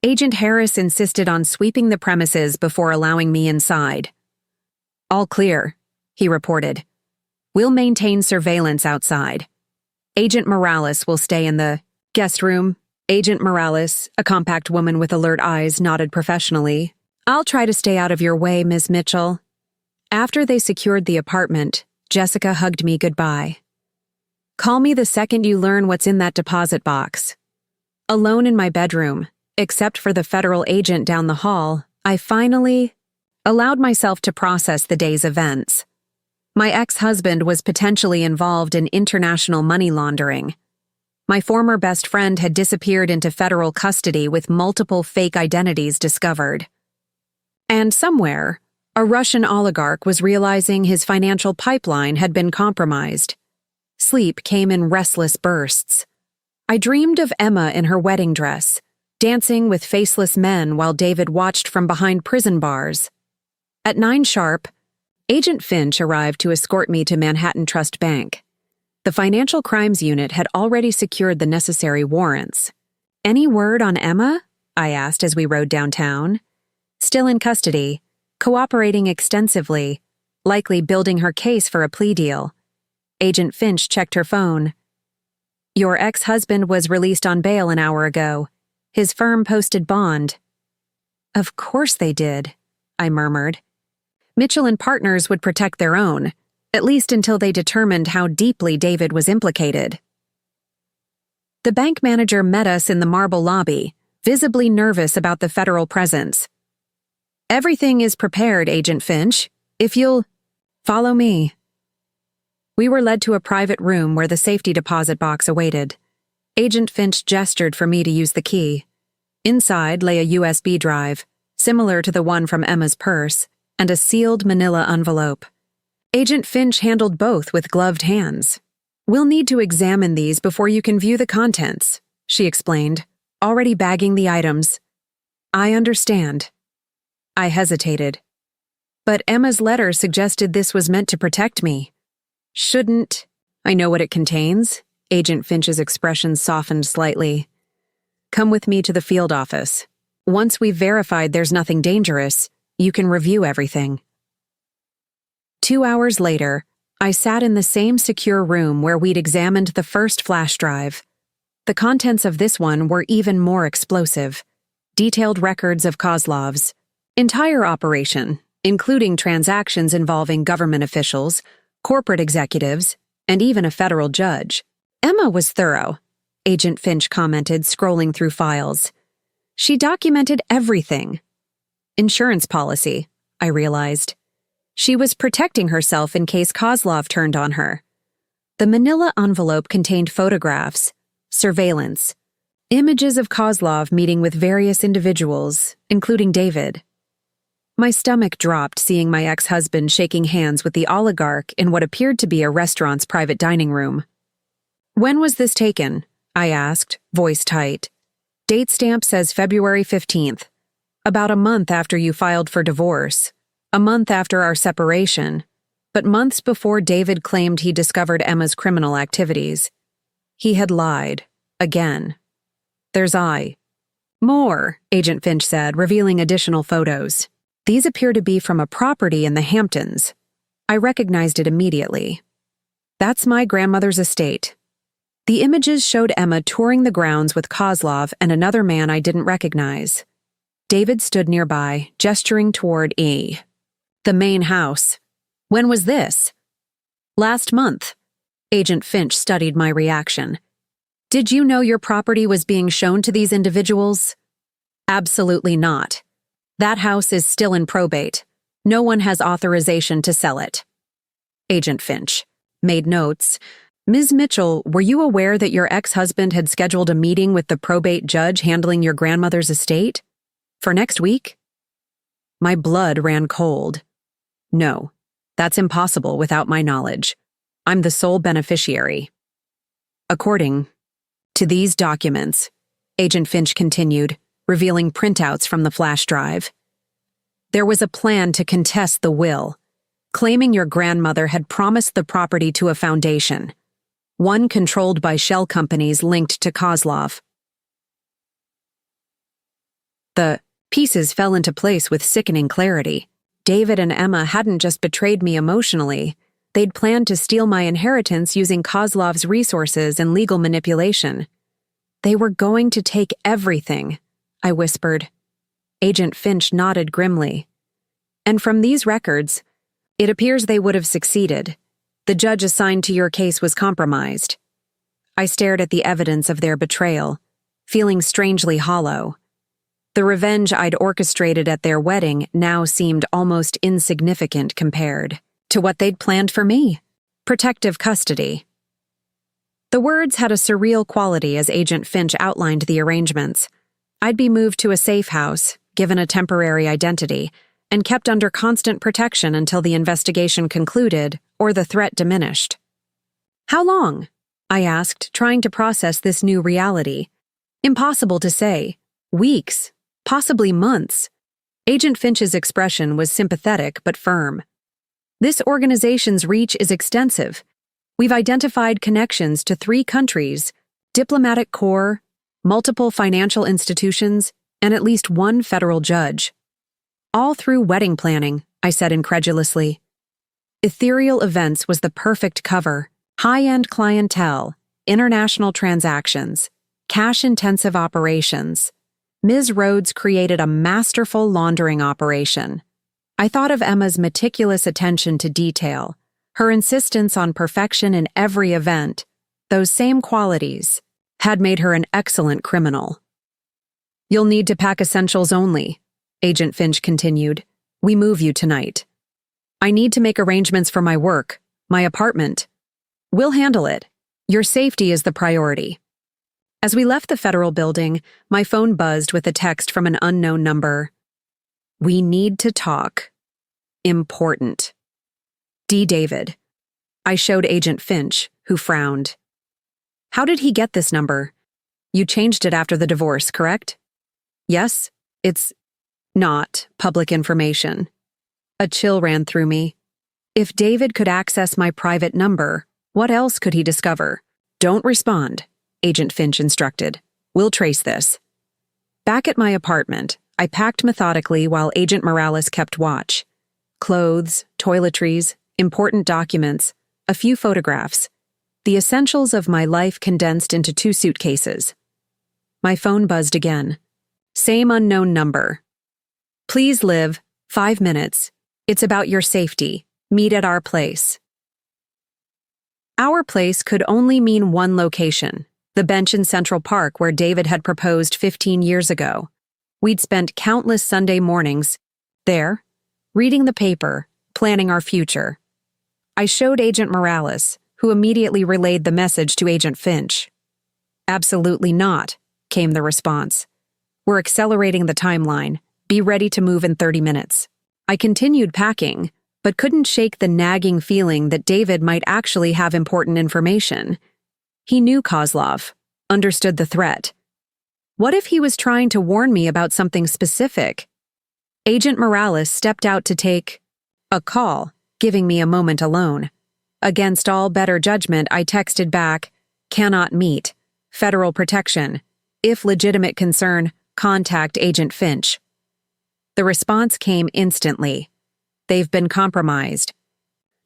Agent Harris insisted on sweeping the premises before allowing me inside. "All clear," he reported. "We'll maintain surveillance outside. Agent Morales will stay in the guest room." Agent Morales, a compact woman with alert eyes, nodded professionally. "I'll try to stay out of your way, Ms. Mitchell." After they secured the apartment, Jessica hugged me goodbye. "Call me the second you learn what's in that deposit box." Alone in my bedroom, except for the federal agent down the hall, I finally allowed myself to process the day's events. My ex-husband was potentially involved in international money laundering. My former best friend had disappeared into federal custody with multiple fake identities discovered. And somewhere, a Russian oligarch was realizing his financial pipeline had been compromised. Sleep came in restless bursts. I dreamed of Emma in her wedding dress, dancing with faceless men while David watched from behind prison bars. At 9 sharp, Agent Finch arrived to escort me to Manhattan Trust Bank. The Financial Crimes Unit had already secured the necessary warrants. "Any word on Emma?" I asked as we rode downtown. "Still in custody, cooperating extensively, likely building her case for a plea deal." Agent Finch checked her phone. "Your ex-husband was released on bail an hour ago. His firm posted bond." "Of course they did," I murmured. Mitchell and Partners would protect their own, at least until they determined how deeply David was implicated. The bank manager met us in the marble lobby, visibly nervous about the federal presence. "Everything is prepared, Agent Finch. If you'll follow me." We were led to a private room where the safety deposit box awaited. Agent Finch gestured for me to use the key. Inside lay a USB drive, similar to the one from Emma's purse, and a sealed manila envelope. Agent Finch handled both with gloved hands. "We'll need to examine these before you can view the contents," she explained, already bagging the items. "I understand." I hesitated. "But Emma's letter suggested this was meant to protect me. Shouldn't I know what it contains?" Agent Finch's expression softened slightly. "Come with me to the field office. Once we've verified there's nothing dangerous, you can review everything." 2 hours later, I sat in the same secure room where we'd examined the first flash drive. The contents of this one were even more explosive. Detailed records of Kozlov's entire operation, including transactions involving government officials, corporate executives, and even a federal judge. "Emma was thorough," Agent Finch commented, scrolling through files. "She documented everything." Insurance policy, I realized. She was protecting herself in case Kozlov turned on her. The manila envelope contained photographs, surveillance, images of Kozlov meeting with various individuals, including David. My stomach dropped seeing my ex-husband shaking hands with the oligarch in what appeared to be a restaurant's private dining room. "When was this taken?" I asked, voice tight. "Date stamp says February 15th. About a month after you filed for divorce. A month after our separation, but months before David claimed he discovered Emma's criminal activities. He had lied. Again. There's more, Agent Finch said, revealing additional photos. These appear to be from a property in the Hamptons. I recognized it immediately. That's my grandmother's estate. The images showed Emma touring the grounds with Kozlov and another man I didn't recognize. David stood nearby, gesturing toward the main house. "When was this?" "Last month." Agent Finch studied my reaction. "Did you know your property was being shown to these individuals?" "Absolutely not. That house is still in probate. No one has authorization to sell it." Agent Finch made notes. "Ms. Mitchell, were you aware that your ex-husband had scheduled a meeting with the probate judge handling your grandmother's estate? For next week?" My blood ran cold. "No, that's impossible without my knowledge. I'm the sole beneficiary." "According to these documents," Agent Finch continued, revealing printouts from the flash drive, There was a plan to contest the will, claiming your grandmother had promised the property to a foundation, one controlled by shell companies linked to Kozlov. The pieces fell into place with sickening clarity. David and Emma hadn't just betrayed me emotionally, they'd planned to steal my inheritance using Kozlov's resources and legal manipulation. They were going to take everything, I whispered. Agent Finch nodded grimly. And from these records, it appears they would have succeeded. The judge assigned to your case was compromised. I stared at the evidence of their betrayal, feeling strangely hollow. The revenge I'd orchestrated at their wedding now seemed almost insignificant compared to what they'd planned for me: protective custody. The words had a surreal quality as Agent Finch outlined the arrangements. I'd be moved to a safe house, given a temporary identity, and kept under constant protection until the investigation concluded or the threat diminished. How long? I asked, trying to process this new reality. Impossible to say. Weeks, possibly months. Agent Finch's expression was sympathetic but firm. This organization's reach is extensive. We've identified connections to 3 countries, diplomatic corps, multiple financial institutions, and at least 1 federal judge. All through wedding planning, I said incredulously. Ethereal Events was the perfect cover. High-end clientele, international transactions, cash-intensive operations. Ms. Rhodes created a masterful laundering operation. I thought of Emma's meticulous attention to detail, her insistence on perfection in every event. Those same qualities had made her an excellent criminal. You'll need to pack essentials only, Agent Finch continued. We move you tonight. I need to make arrangements for my work, my apartment. We'll handle it. Your safety is the priority. As we left the federal building, my phone buzzed with a text from an unknown number. We need to talk. Important. D. David. I showed Agent Finch, who frowned. How did he get this number? You changed it after the divorce, correct? Yes, it's not public information. A chill ran through me. If David could access my private number, what else could he discover? Don't respond, Agent Finch instructed. We'll trace this. Back at my apartment, I packed methodically while Agent Morales kept watch. Clothes, toiletries, important documents, a few photographs. The essentials of my life condensed into 2 suitcases. My phone buzzed again. Same unknown number. Please live. 5 minutes. It's about your safety. Meet at our place. Our place could only mean one location, the bench in Central Park where David had proposed 15 years ago. We'd spent countless Sunday mornings there, reading the paper, planning our future. I showed Agent Morales, who immediately relayed the message to Agent Finch. Absolutely not, came the response. We're accelerating the timeline. Be ready to move in 30 minutes. I continued packing, but couldn't shake the nagging feeling that David might actually have important information. He knew Kozlov, understood the threat. What if he was trying to warn me about something specific? Agent Morales stepped out to take a call, giving me a moment alone. Against all better judgment, I texted back, cannot meet, federal protection. If legitimate concern, contact Agent Finch. The response came instantly. They've been compromised.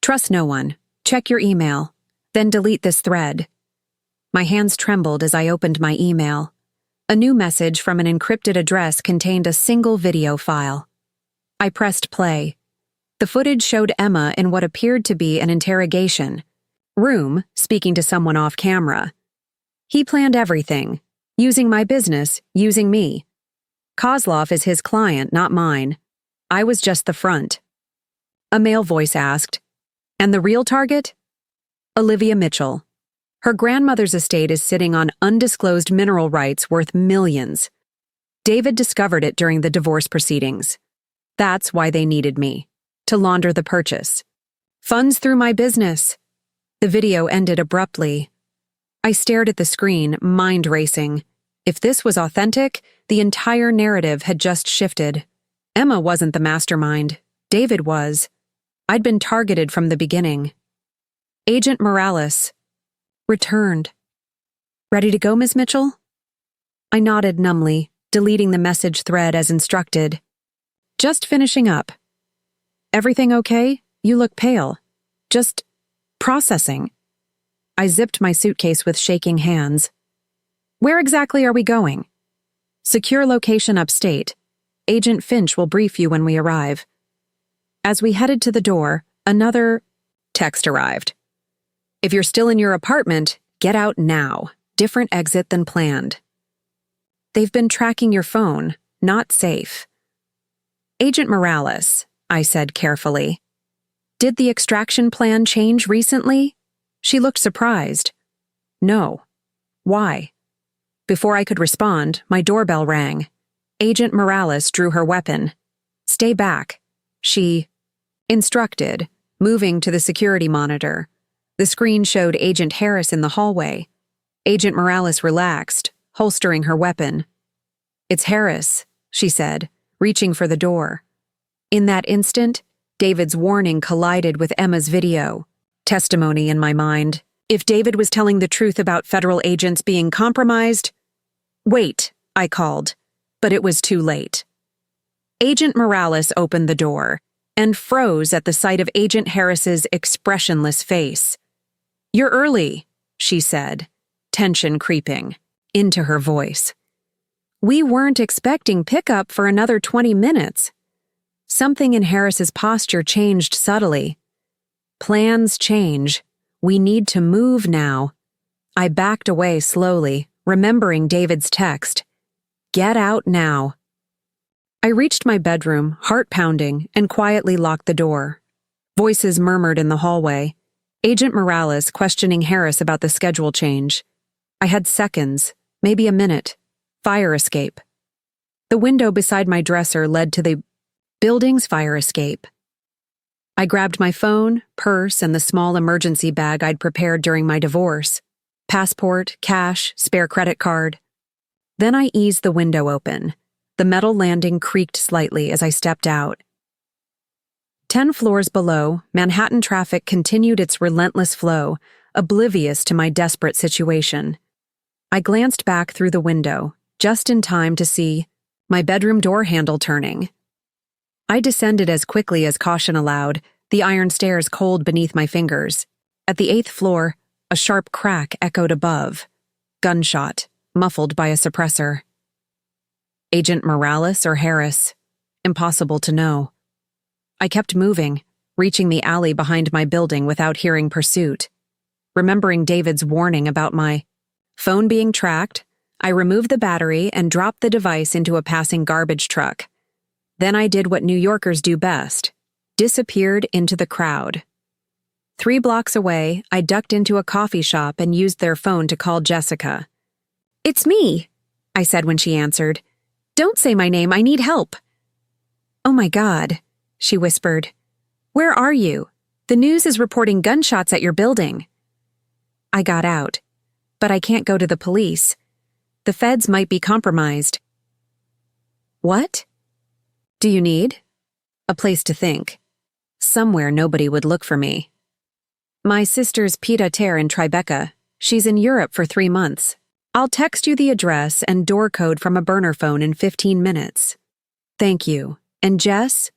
Trust no one. Check your email. Then delete this thread. My hands trembled as I opened my email. A new message from an encrypted address contained a single video file. I pressed play. The footage showed Emma in what appeared to be an interrogation room, speaking to someone off camera. He planned everything, using my business, using me. Kozlov is his client, not mine. I was just the front. A male voice asked, and the real target? Olivia Mitchell. Her grandmother's estate is sitting on undisclosed mineral rights worth millions. David discovered it during the divorce proceedings. That's why they needed me, to launder the purchase. Funds through my business. The video ended abruptly. I stared at the screen, mind racing. If this was authentic, the entire narrative had just shifted. Emma wasn't the mastermind. David was. I'd been targeted from the beginning. Agent Morales returned. Ready to go, Miss Mitchell? I nodded numbly, deleting the message thread as instructed. Just finishing up. Everything okay? You look pale. Just processing. I zipped my suitcase with shaking hands. Where exactly are we going? Secure location upstate. Agent Finch will brief you when we arrive. As we headed to the door, another text arrived. If you're still in your apartment, get out now. Different exit than planned. They've been tracking your phone. Not safe. Agent Morales, I said carefully. Did the extraction plan change recently? She looked surprised. No. Why? Before I could respond, my doorbell rang. Agent Morales drew her weapon. Stay back. She instructed, moving to the security monitor. The screen showed Agent Harris in the hallway. Agent Morales relaxed, holstering her weapon. It's Harris, she said, reaching for the door. In that instant, David's warning collided with Emma's video. Testimony in my mind. If David was telling the truth about federal agents being compromised... Wait, I called, but it was too late. Agent Morales opened the door and froze at the sight of Agent Harris's expressionless face. You're early, she said, tension creeping into her voice. We weren't expecting pickup for another 20 minutes. Something in Harris's posture changed subtly. Plans change. We need to move now. I backed away slowly, remembering David's text. Get out now. I reached my bedroom, heart pounding, and quietly locked the door. Voices murmured in the hallway. Agent Morales questioning Harris about the schedule change. I had seconds, maybe a minute. Fire escape. The window beside my dresser led to the building's fire escape. I grabbed my phone, purse, and the small emergency bag I'd prepared during my divorce. Passport, cash, spare credit card. Then I eased the window open. The metal landing creaked slightly as I stepped out. 10 floors below, Manhattan traffic continued its relentless flow, oblivious to my desperate situation. I glanced back through the window, just in time to see my bedroom door handle turning. I descended as quickly as caution allowed, the iron stairs cold beneath my fingers. At the 8th floor, a sharp crack echoed above. Gunshot, muffled by a suppressor. Agent Morales or Harris? Impossible to know. I kept moving, reaching the alley behind my building without hearing pursuit. Remembering David's warning about my phone being tracked, I removed the battery and dropped the device into a passing garbage truck. Then I did what New Yorkers do best, disappeared into the crowd. 3 blocks away, I ducked into a coffee shop and used their phone to call Jessica. It's me, I said when she answered. Don't say my name, I need help. Oh my God, she whispered. Where are you? The news is reporting gunshots at your building. I got out, but I can't go to the police. The feds might be compromised. What? Do you need? A place to think. Somewhere nobody would look for me. My sister's pied-à-terre in Tribeca. She's in Europe for 3 months. I'll text you the address and door code from a burner phone in 15 minutes. Thank you. And Jess,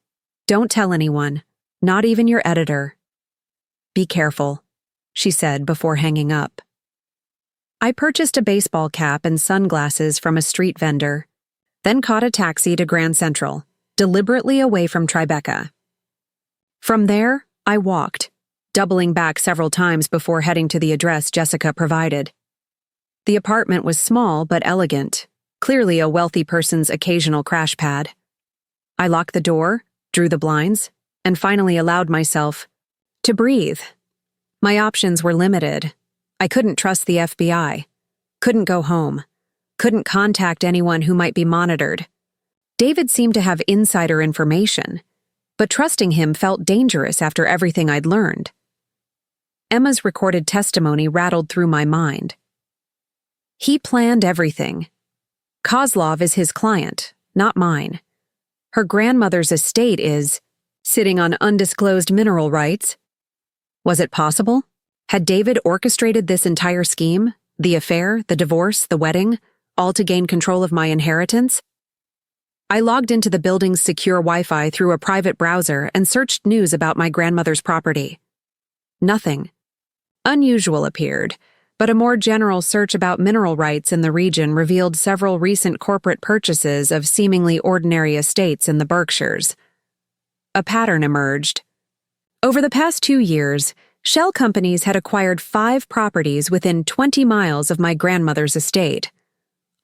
don't tell anyone, not even your editor. Be careful, she said before hanging up. I purchased a baseball cap and sunglasses from a street vendor, then caught a taxi to Grand Central, deliberately away from Tribeca. From there, I walked, doubling back several times before heading to the address Jessica provided. The apartment was small but elegant, clearly a wealthy person's occasional crash pad. I locked the door, drew the blinds, and finally allowed myself to breathe. My options were limited. I couldn't trust the FBI, couldn't go home, couldn't contact anyone who might be monitored. David seemed to have insider information, but trusting him felt dangerous after everything I'd learned. Emma's recorded testimony rattled through my mind. He planned everything. Kozlov is his client, not mine. Her grandmother's estate is sitting on undisclosed mineral rights. Was it possible? Had David orchestrated this entire scheme, the affair, the divorce, the wedding, all to gain control of my inheritance? I logged into the building's secure Wi-Fi through a private browser and searched news about my grandmother's property. Nothing unusual appeared, but a more general search about mineral rights in the region revealed several recent corporate purchases of seemingly ordinary estates in the Berkshires. A pattern emerged. Over the past 2 years, shell companies had acquired 5 properties within 20 miles of my grandmother's estate.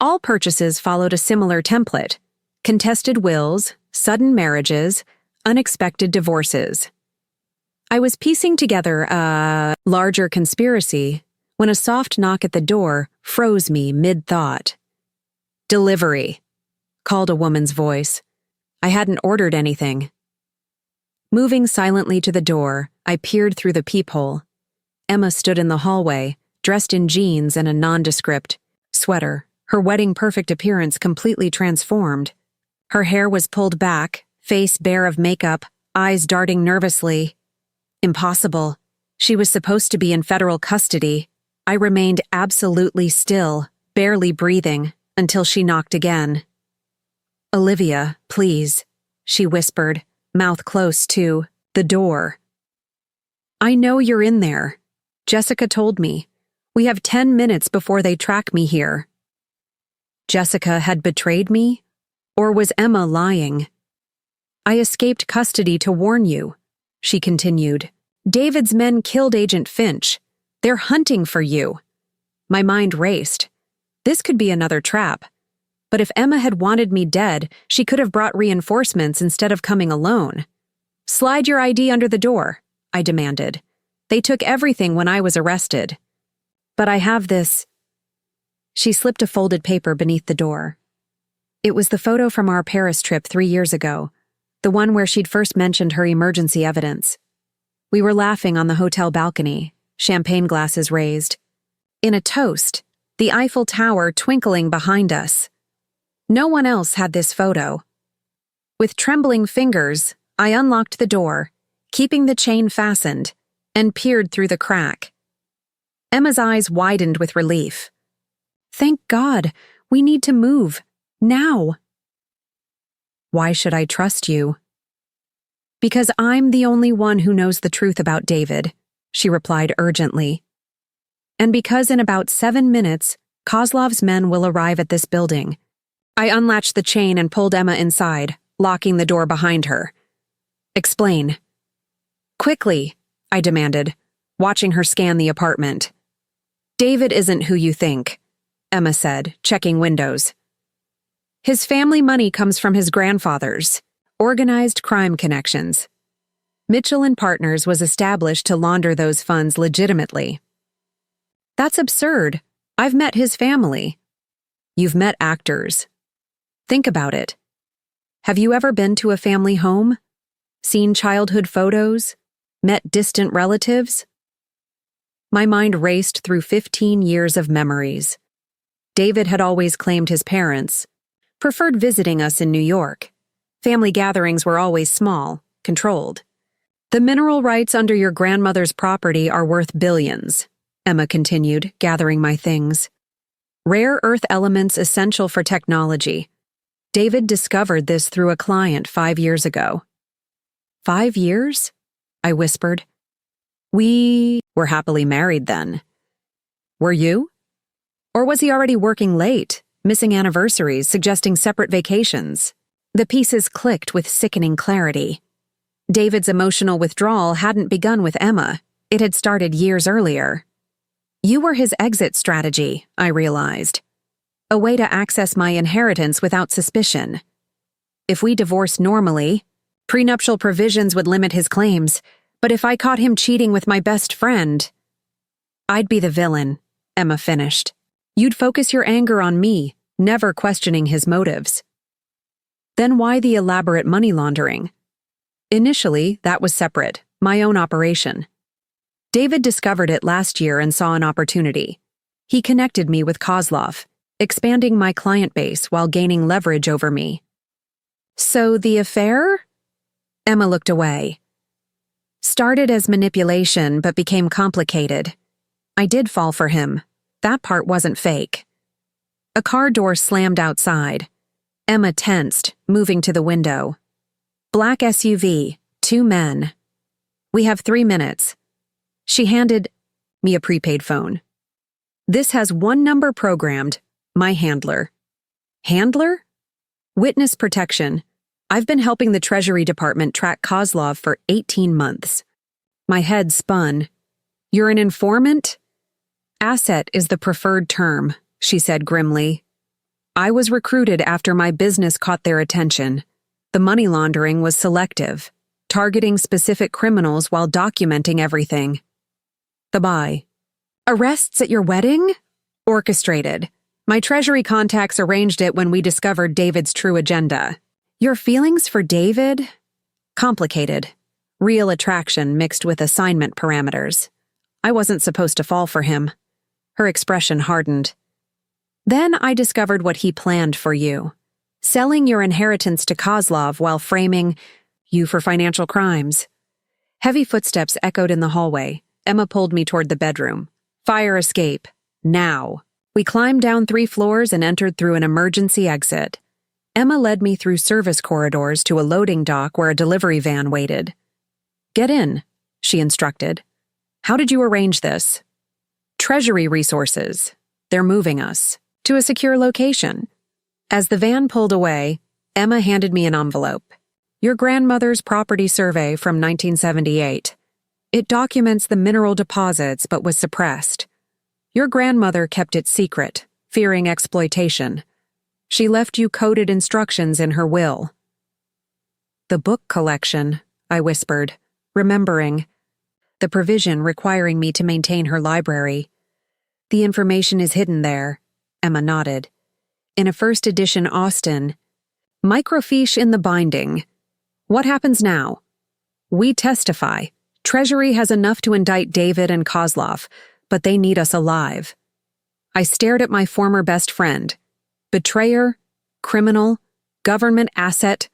All purchases followed a similar template: contested wills, sudden marriages, unexpected divorces. I was piecing together a larger conspiracy when a soft knock at the door froze me mid-thought. "Delivery," called a woman's voice. I hadn't ordered anything. Moving silently to the door, I peered through the peephole. Emma stood in the hallway, dressed in jeans and a nondescript sweater, her wedding-perfect appearance completely transformed. Her hair was pulled back, face bare of makeup, eyes darting nervously. Impossible. She was supposed to be in federal custody. I remained absolutely still, barely breathing, until she knocked again. "Olivia, please," she whispered, mouth close to the door. "I know you're in there. Jessica told me. We have 10 minutes before they track me here." Jessica had betrayed me? Or was Emma lying? "I escaped custody to warn you," she continued. "David's men killed Agent Finch. They're hunting for you." My mind raced. This could be another trap. But if Emma had wanted me dead, she could have brought reinforcements instead of coming alone. "Slide your ID under the door," I demanded. "They took everything when I was arrested." "But I have this." She slipped a folded paper beneath the door. It was the photo from our Paris trip 3 years ago, the one where she'd first mentioned her emergency evidence. We were laughing on the hotel balcony, champagne glasses raised. In a toast, the Eiffel Tower twinkling behind us. No one else had this photo. With trembling fingers, I unlocked the door, keeping the chain fastened, and peered through the crack. Emma's eyes widened with relief. "Thank God, we need to move. Now." "Why should I trust you?" "Because I'm the only one who knows the truth about David," she replied urgently. "And because in about 7 minutes, Kozlov's men will arrive at this building." I unlatched the chain and pulled Emma inside, locking the door behind her. "Explain." "Quickly," I demanded, watching her scan the apartment. "David isn't who you think," Emma said, checking windows. "His family money comes from his grandfather's organized crime connections. Mitchell and Partners was established to launder those funds legitimately." "That's absurd. I've met his family." "You've met actors. Think about it. Have you ever been to a family home? Seen childhood photos? Met distant relatives?" My mind raced through 15 years of memories. David had always claimed his parents, preferred visiting us in New York. Family gatherings were always small, controlled. "The mineral rights under your grandmother's property are worth billions," Emma continued, gathering my things. "Rare earth elements essential for technology. David discovered this through a client 5 years ago." "5 years?" I whispered. "We were happily married then." "Were you? Or was he already working late, missing anniversaries, suggesting separate vacations?" The pieces clicked with sickening clarity. David's emotional withdrawal hadn't begun with Emma. It had started years earlier. You were his exit strategy, I realized. A way to access my inheritance without suspicion. If we divorced normally, prenuptial provisions would limit his claims, but if I caught him cheating with my best friend, I'd be the villain, Emma finished. You'd focus your anger on me, never questioning his motives. Then why the elaborate money laundering? Initially, that was separate, my own operation. David discovered it last year and saw an opportunity. He connected me with Kozlov, expanding my client base while gaining leverage over me. So the affair? Emma looked away. Started as manipulation but became complicated. I did fall for him. That part wasn't fake. A car door slammed outside. Emma tensed, moving to the window. Black SUV, 2 men. We have 3 minutes. She handed me a prepaid phone. This has 1 number programmed, my handler. Handler? Witness protection. I've been helping the Treasury Department track Kozlov for 18 months. My head spun. You're an informant? Asset is the preferred term, she said grimly. I was recruited after my business caught their attention. The money laundering was selective, targeting specific criminals while documenting everything. The buy. Arrests at your wedding? Orchestrated. My Treasury contacts arranged it when we discovered David's true agenda. Your feelings for David? Complicated. Real attraction mixed with assignment parameters. I wasn't supposed to fall for him. Her expression hardened. Then I discovered what he planned for you. Selling your inheritance to Kozlov while framing you for financial crimes. Heavy footsteps echoed in the hallway. Emma pulled me toward the bedroom. Fire escape. Now. We climbed down 3 floors and entered through an emergency exit. Emma led me through service corridors to a loading dock where a delivery van waited. Get in, she instructed. How did you arrange this? Treasury resources. They're moving us to a secure location. As the van pulled away, Emma handed me an envelope. Your grandmother's property survey from 1978. It documents the mineral deposits but was suppressed. Your grandmother kept it secret, fearing exploitation. She left you coded instructions in her will. The book collection, I whispered, remembering. The provision requiring me to maintain her library. The information is hidden there, Emma nodded. In a first edition Austen. Microfiche in the binding. What happens now? We testify. Treasury has enough to indict David and Kozlov, but they need us alive. I stared at my former best friend. Betrayer, criminal, government asset,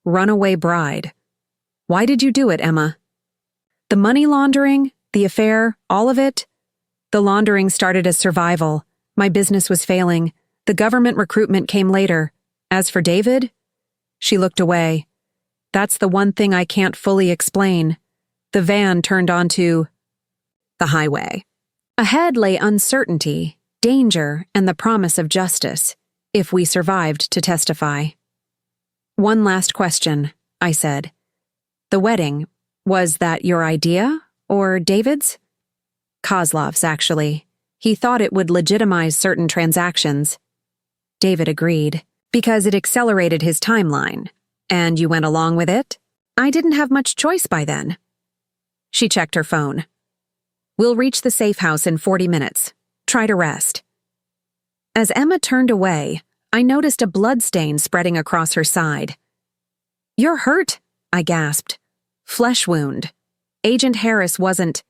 runaway bride. Why did you do it, Emma? The money laundering, the affair, all of it? The laundering started as survival. My business was failing. The government recruitment came later. As for David? She looked away. That's the one thing I can't fully explain. The van turned onto the highway. Ahead lay uncertainty, danger, and the promise of justice, if we survived to testify. One last question, I said. The wedding, was that your idea, or David's? Kozlov's, actually. He thought it would legitimize certain transactions. David agreed, because it accelerated his timeline. And you went along with it? I didn't have much choice by then. She checked her phone. We'll reach the safe house in 40 minutes. Try to rest. As Emma turned away, I noticed a blood stain spreading across her side. You're hurt, I gasped. Flesh wound. Agent Harris wasn't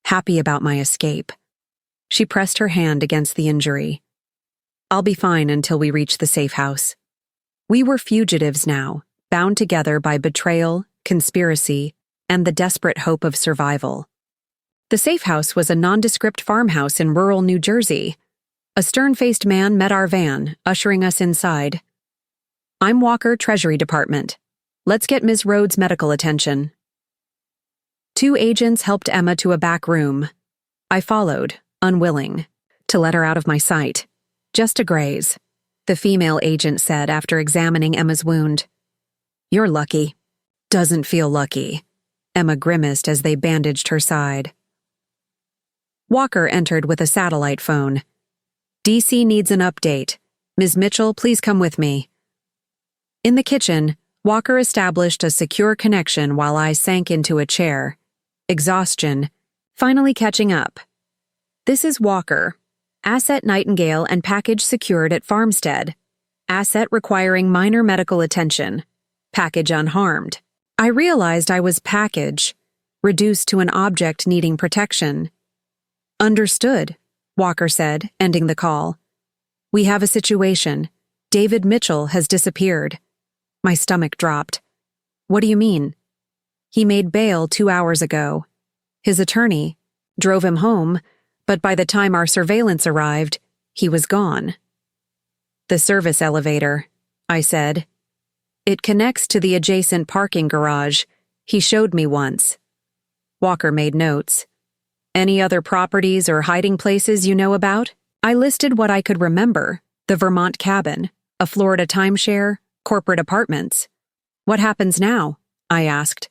happy about my escape. She pressed her hand against the injury. I'll be fine until we reach the safe house. We were fugitives now, bound together by betrayal, conspiracy, and the desperate hope of survival. The safe house was a nondescript farmhouse in rural New Jersey. A stern-faced man met our van, ushering us inside. I'm Walker, Treasury Department. Let's get Ms. Rhodes' medical attention. 2 agents helped Emma to a back room. I followed, unwilling, to let her out of my sight. Just a graze, the female agent said after examining Emma's wound. You're lucky. Doesn't feel lucky. Emma grimaced as they bandaged her side. Walker entered with a satellite phone. DC needs an update. Ms. Mitchell, please come with me. In the kitchen, Walker established a secure connection while I sank into a chair. Exhaustion, finally catching up. This is Walker. Asset Nightingale and package secured at Farmstead. Asset requiring minor medical attention. Package unharmed. I realized I was package, reduced to an object needing protection. Understood, Walker said, ending the call. We have a situation. David Mitchell has disappeared. My stomach dropped. What do you mean? He made bail 2 hours ago. His attorney drove him home, but by the time our surveillance arrived, he was gone. The service elevator, I said. It connects to the adjacent parking garage. He showed me once. Walker made notes. Any other properties or hiding places you know about? I listed what I could remember: the Vermont cabin, a Florida timeshare, corporate apartments. What happens now? I asked.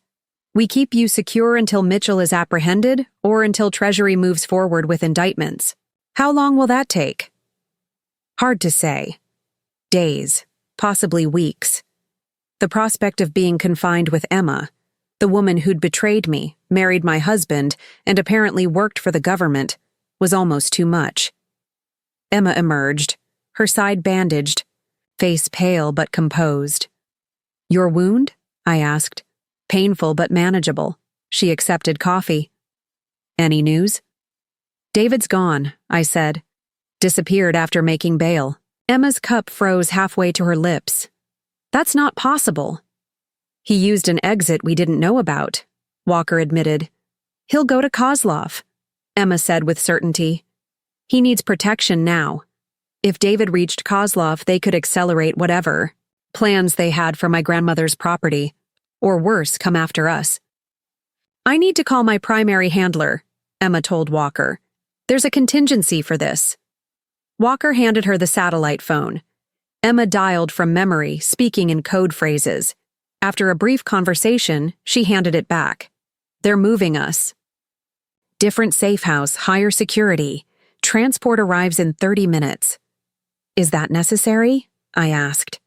We keep you secure until Mitchell is apprehended or until Treasury moves forward with indictments. How long will that take? Hard to say. Days, possibly weeks. The prospect of being confined with Emma, the woman who'd betrayed me, married my husband, and apparently worked for the government, was almost too much. Emma emerged, her side bandaged, face pale but composed. Your wound? I asked. Painful but manageable. She accepted coffee. Any news? David's gone, I said. Disappeared after making bail. Emma's cup froze halfway to her lips. That's not possible. He used an exit we didn't know about, Walker admitted. He'll go to Kozlov, Emma said with certainty. He needs protection now. If David reached Kozlov, they could accelerate whatever plans they had for my grandmother's property, or worse, come after us. I need to call my primary handler, Emma told Walker. There's a contingency for this. Walker handed her the satellite phone. Emma dialed from memory, speaking in code phrases. After a brief conversation, she handed it back. They're moving us. Different safe house, higher security. Transport arrives in 30 minutes. Is that necessary? I asked.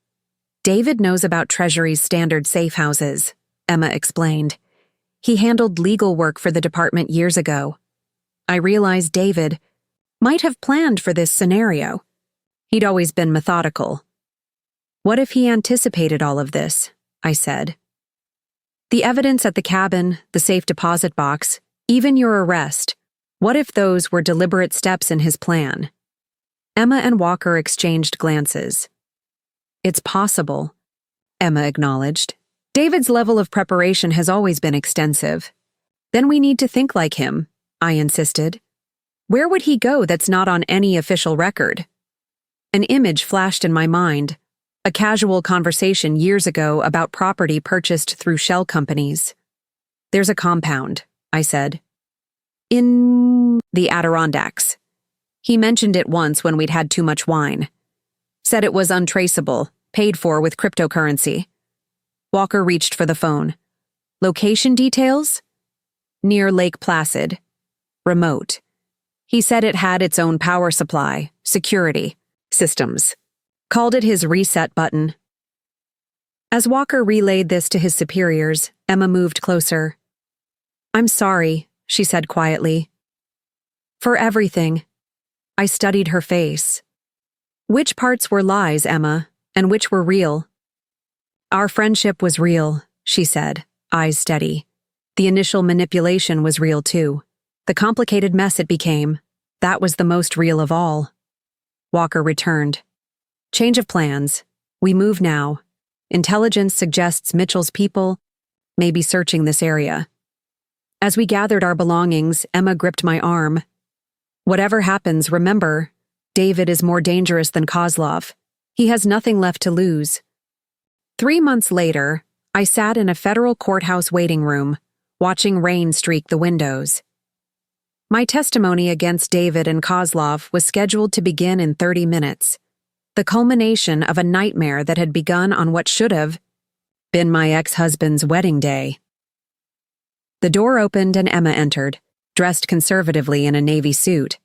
David knows about Treasury's standard safe houses, Emma explained. He handled legal work for the department years ago. I realized David might have planned for this scenario. He'd always been methodical. What if he anticipated all of this? I said. The evidence at the cabin, the safe deposit box, even your arrest, what if those were deliberate steps in his plan? Emma and Walker exchanged glances. It's possible, Emma acknowledged. David's level of preparation has always been extensive. Then we need to think like him, I insisted. Where would he go that's not on any official record? An image flashed in my mind, a casual conversation years ago about property purchased through shell companies. There's a compound, I said. In the Adirondacks. He mentioned it once when we'd had too much wine. Said it was untraceable, paid for with cryptocurrency. Walker reached for the phone. Location details? Near Lake Placid. Remote. He said it had its own power supply, security, systems. Called it his reset button. As Walker relayed this to his superiors, Emma moved closer. I'm sorry, she said quietly. For everything. I studied her face. Which parts were lies, Emma, and which were real? Our friendship was real, she said, eyes steady. The initial manipulation was real too. The complicated mess it became, that was the most real of all. Walker returned. Change of plans. We move now. Intelligence suggests Mitchell's people may be searching this area. As we gathered our belongings, Emma gripped my arm. Whatever happens, remember, David is more dangerous than Kozlov. He has nothing left to lose. 3 months later, I sat in a federal courthouse waiting room, watching rain streak the windows. My testimony against David and Kozlov was scheduled to begin in 30 minutes, the culmination of a nightmare that had begun on what should have been my ex-husband's wedding day. The door opened and Emma entered, dressed conservatively in a navy suit.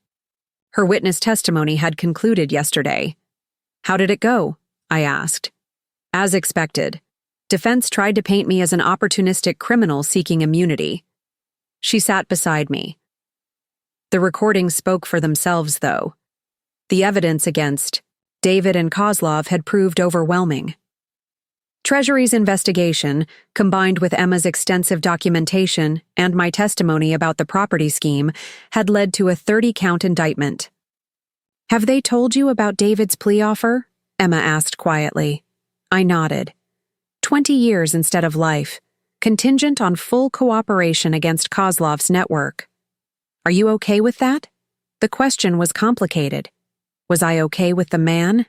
Her witness testimony had concluded yesterday. How did it go? I asked. As expected, defense tried to paint me as an opportunistic criminal seeking immunity. She sat beside me. The recordings spoke for themselves, though. The evidence against David and Kozlov had proved overwhelming. Treasury's investigation, combined with Emma's extensive documentation and my testimony about the property scheme, had led to a 30-count indictment. Have they told you about David's plea offer? Emma asked quietly. I nodded. 20 years instead of life, contingent on full cooperation against Kozlov's network. Are you okay with that? The question was complicated. Was I okay with the man?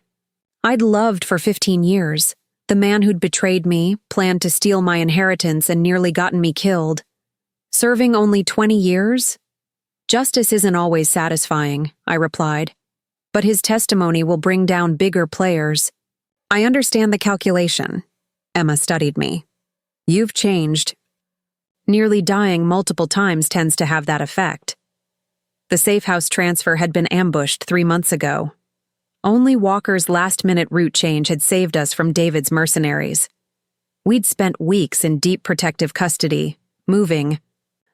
I'd loved for 15 years. The man who'd betrayed me, planned to steal my inheritance, and nearly gotten me killed. Serving only 20 years? Justice isn't always satisfying, I replied. But his testimony will bring down bigger players. I understand the calculation. Emma studied me. You've changed. Nearly dying multiple times tends to have that effect. The safe house transfer had been ambushed 3 months ago. Only Walker's last-minute route change had saved us from David's mercenaries. We'd spent weeks in deep protective custody, moving,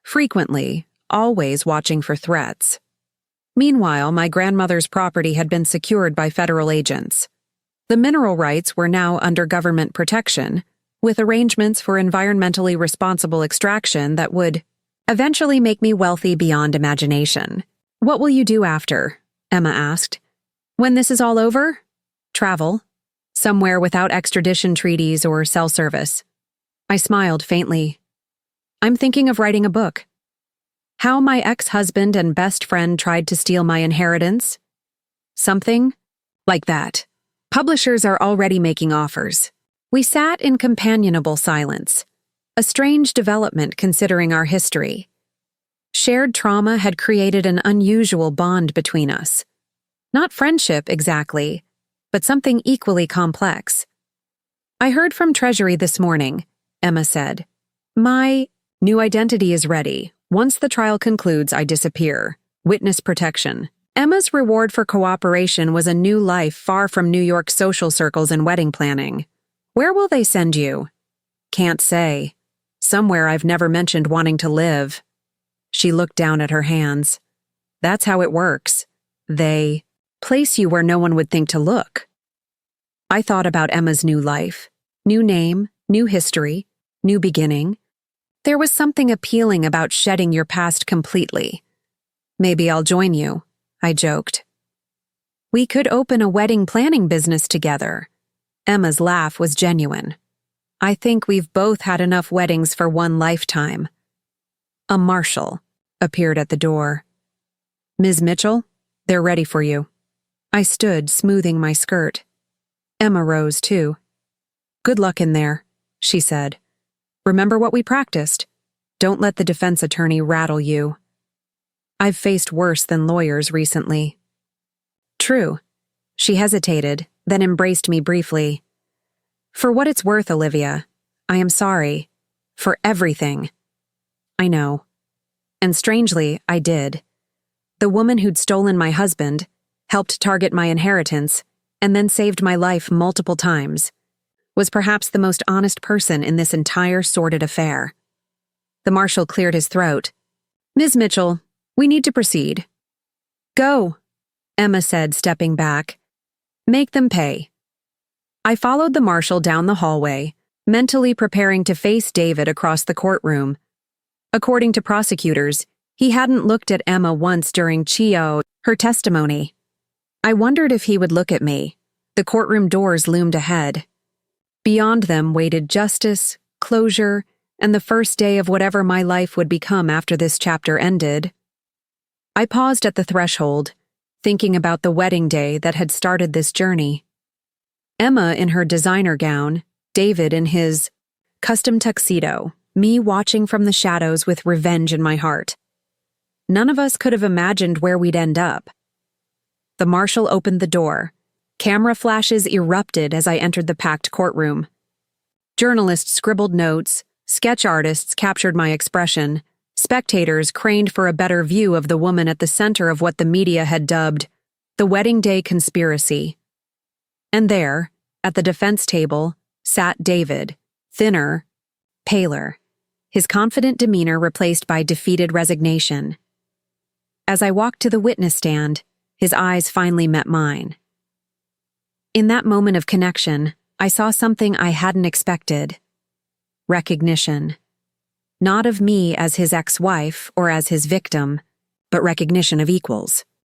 frequently, always watching for threats. Meanwhile, my grandmother's property had been secured by federal agents. The mineral rights were now under government protection, with arrangements for environmentally responsible extraction that would eventually make me wealthy beyond imagination. What will you do after? Emma asked. When this is all over? Travel. Somewhere without extradition treaties or cell service. I smiled faintly. I'm thinking of writing a book. How my ex-husband and best friend tried to steal my inheritance? Something like that. Publishers are already making offers. We sat in companionable silence. A strange development considering our history. Shared trauma had created an unusual bond between us. Not friendship exactly, but something equally complex. I heard from Treasury this morning, Emma said. My new identity is ready. Once the trial concludes, I disappear. Witness protection. Emma's reward for cooperation was a new life far from New York social circles and wedding planning. Where will they send you? Can't say. Somewhere I've never mentioned wanting to live. She looked down at her hands. That's how it works. They place you where no one would think to look. I thought about Emma's new life. New name, new history, new beginning. There was something appealing about shedding your past completely. Maybe I'll join you, I joked. We could open a wedding planning business together. Emma's laugh was genuine. I think we've both had enough weddings for one lifetime. A marshal appeared at the door. Ms. Mitchell, they're ready for you. I stood, smoothing my skirt. Emma rose, too. Good luck in there, she said. Remember what we practiced. Don't let the defense attorney rattle you. I've faced worse than lawyers recently. True. She hesitated, then embraced me briefly. For what it's worth, Olivia, I am sorry. For everything. I know. And strangely, I did. The woman who'd stolen my husband, helped target my inheritance, and then saved my life multiple times, was perhaps the most honest person in this entire sordid affair. The marshal cleared his throat. Ms. Mitchell, we need to proceed. Go, Emma said, stepping back. Make them pay. I followed the marshal down the hallway, mentally preparing to face David across the courtroom. According to prosecutors, he hadn't looked at Emma once during her testimony. I wondered if he would look at me. The courtroom doors loomed ahead. Beyond them waited justice, closure, and the first day of whatever my life would become after this chapter ended. I paused at the threshold, thinking about the wedding day that had started this journey. Emma in her designer gown, David in his custom tuxedo, me watching from the shadows with revenge in my heart. None of us could have imagined where we'd end up. The marshal opened the door. Camera flashes erupted as I entered the packed courtroom. Journalists scribbled notes, sketch artists captured my expression, spectators craned for a better view of the woman at the center of what the media had dubbed the wedding day conspiracy. And there, at the defense table, sat David, thinner, paler, his confident demeanor replaced by defeated resignation. As I walked to the witness stand, his eyes finally met mine. In that moment of connection, I saw something I hadn't expected. Recognition. Not of me as his ex-wife or as his victim, but recognition of equals.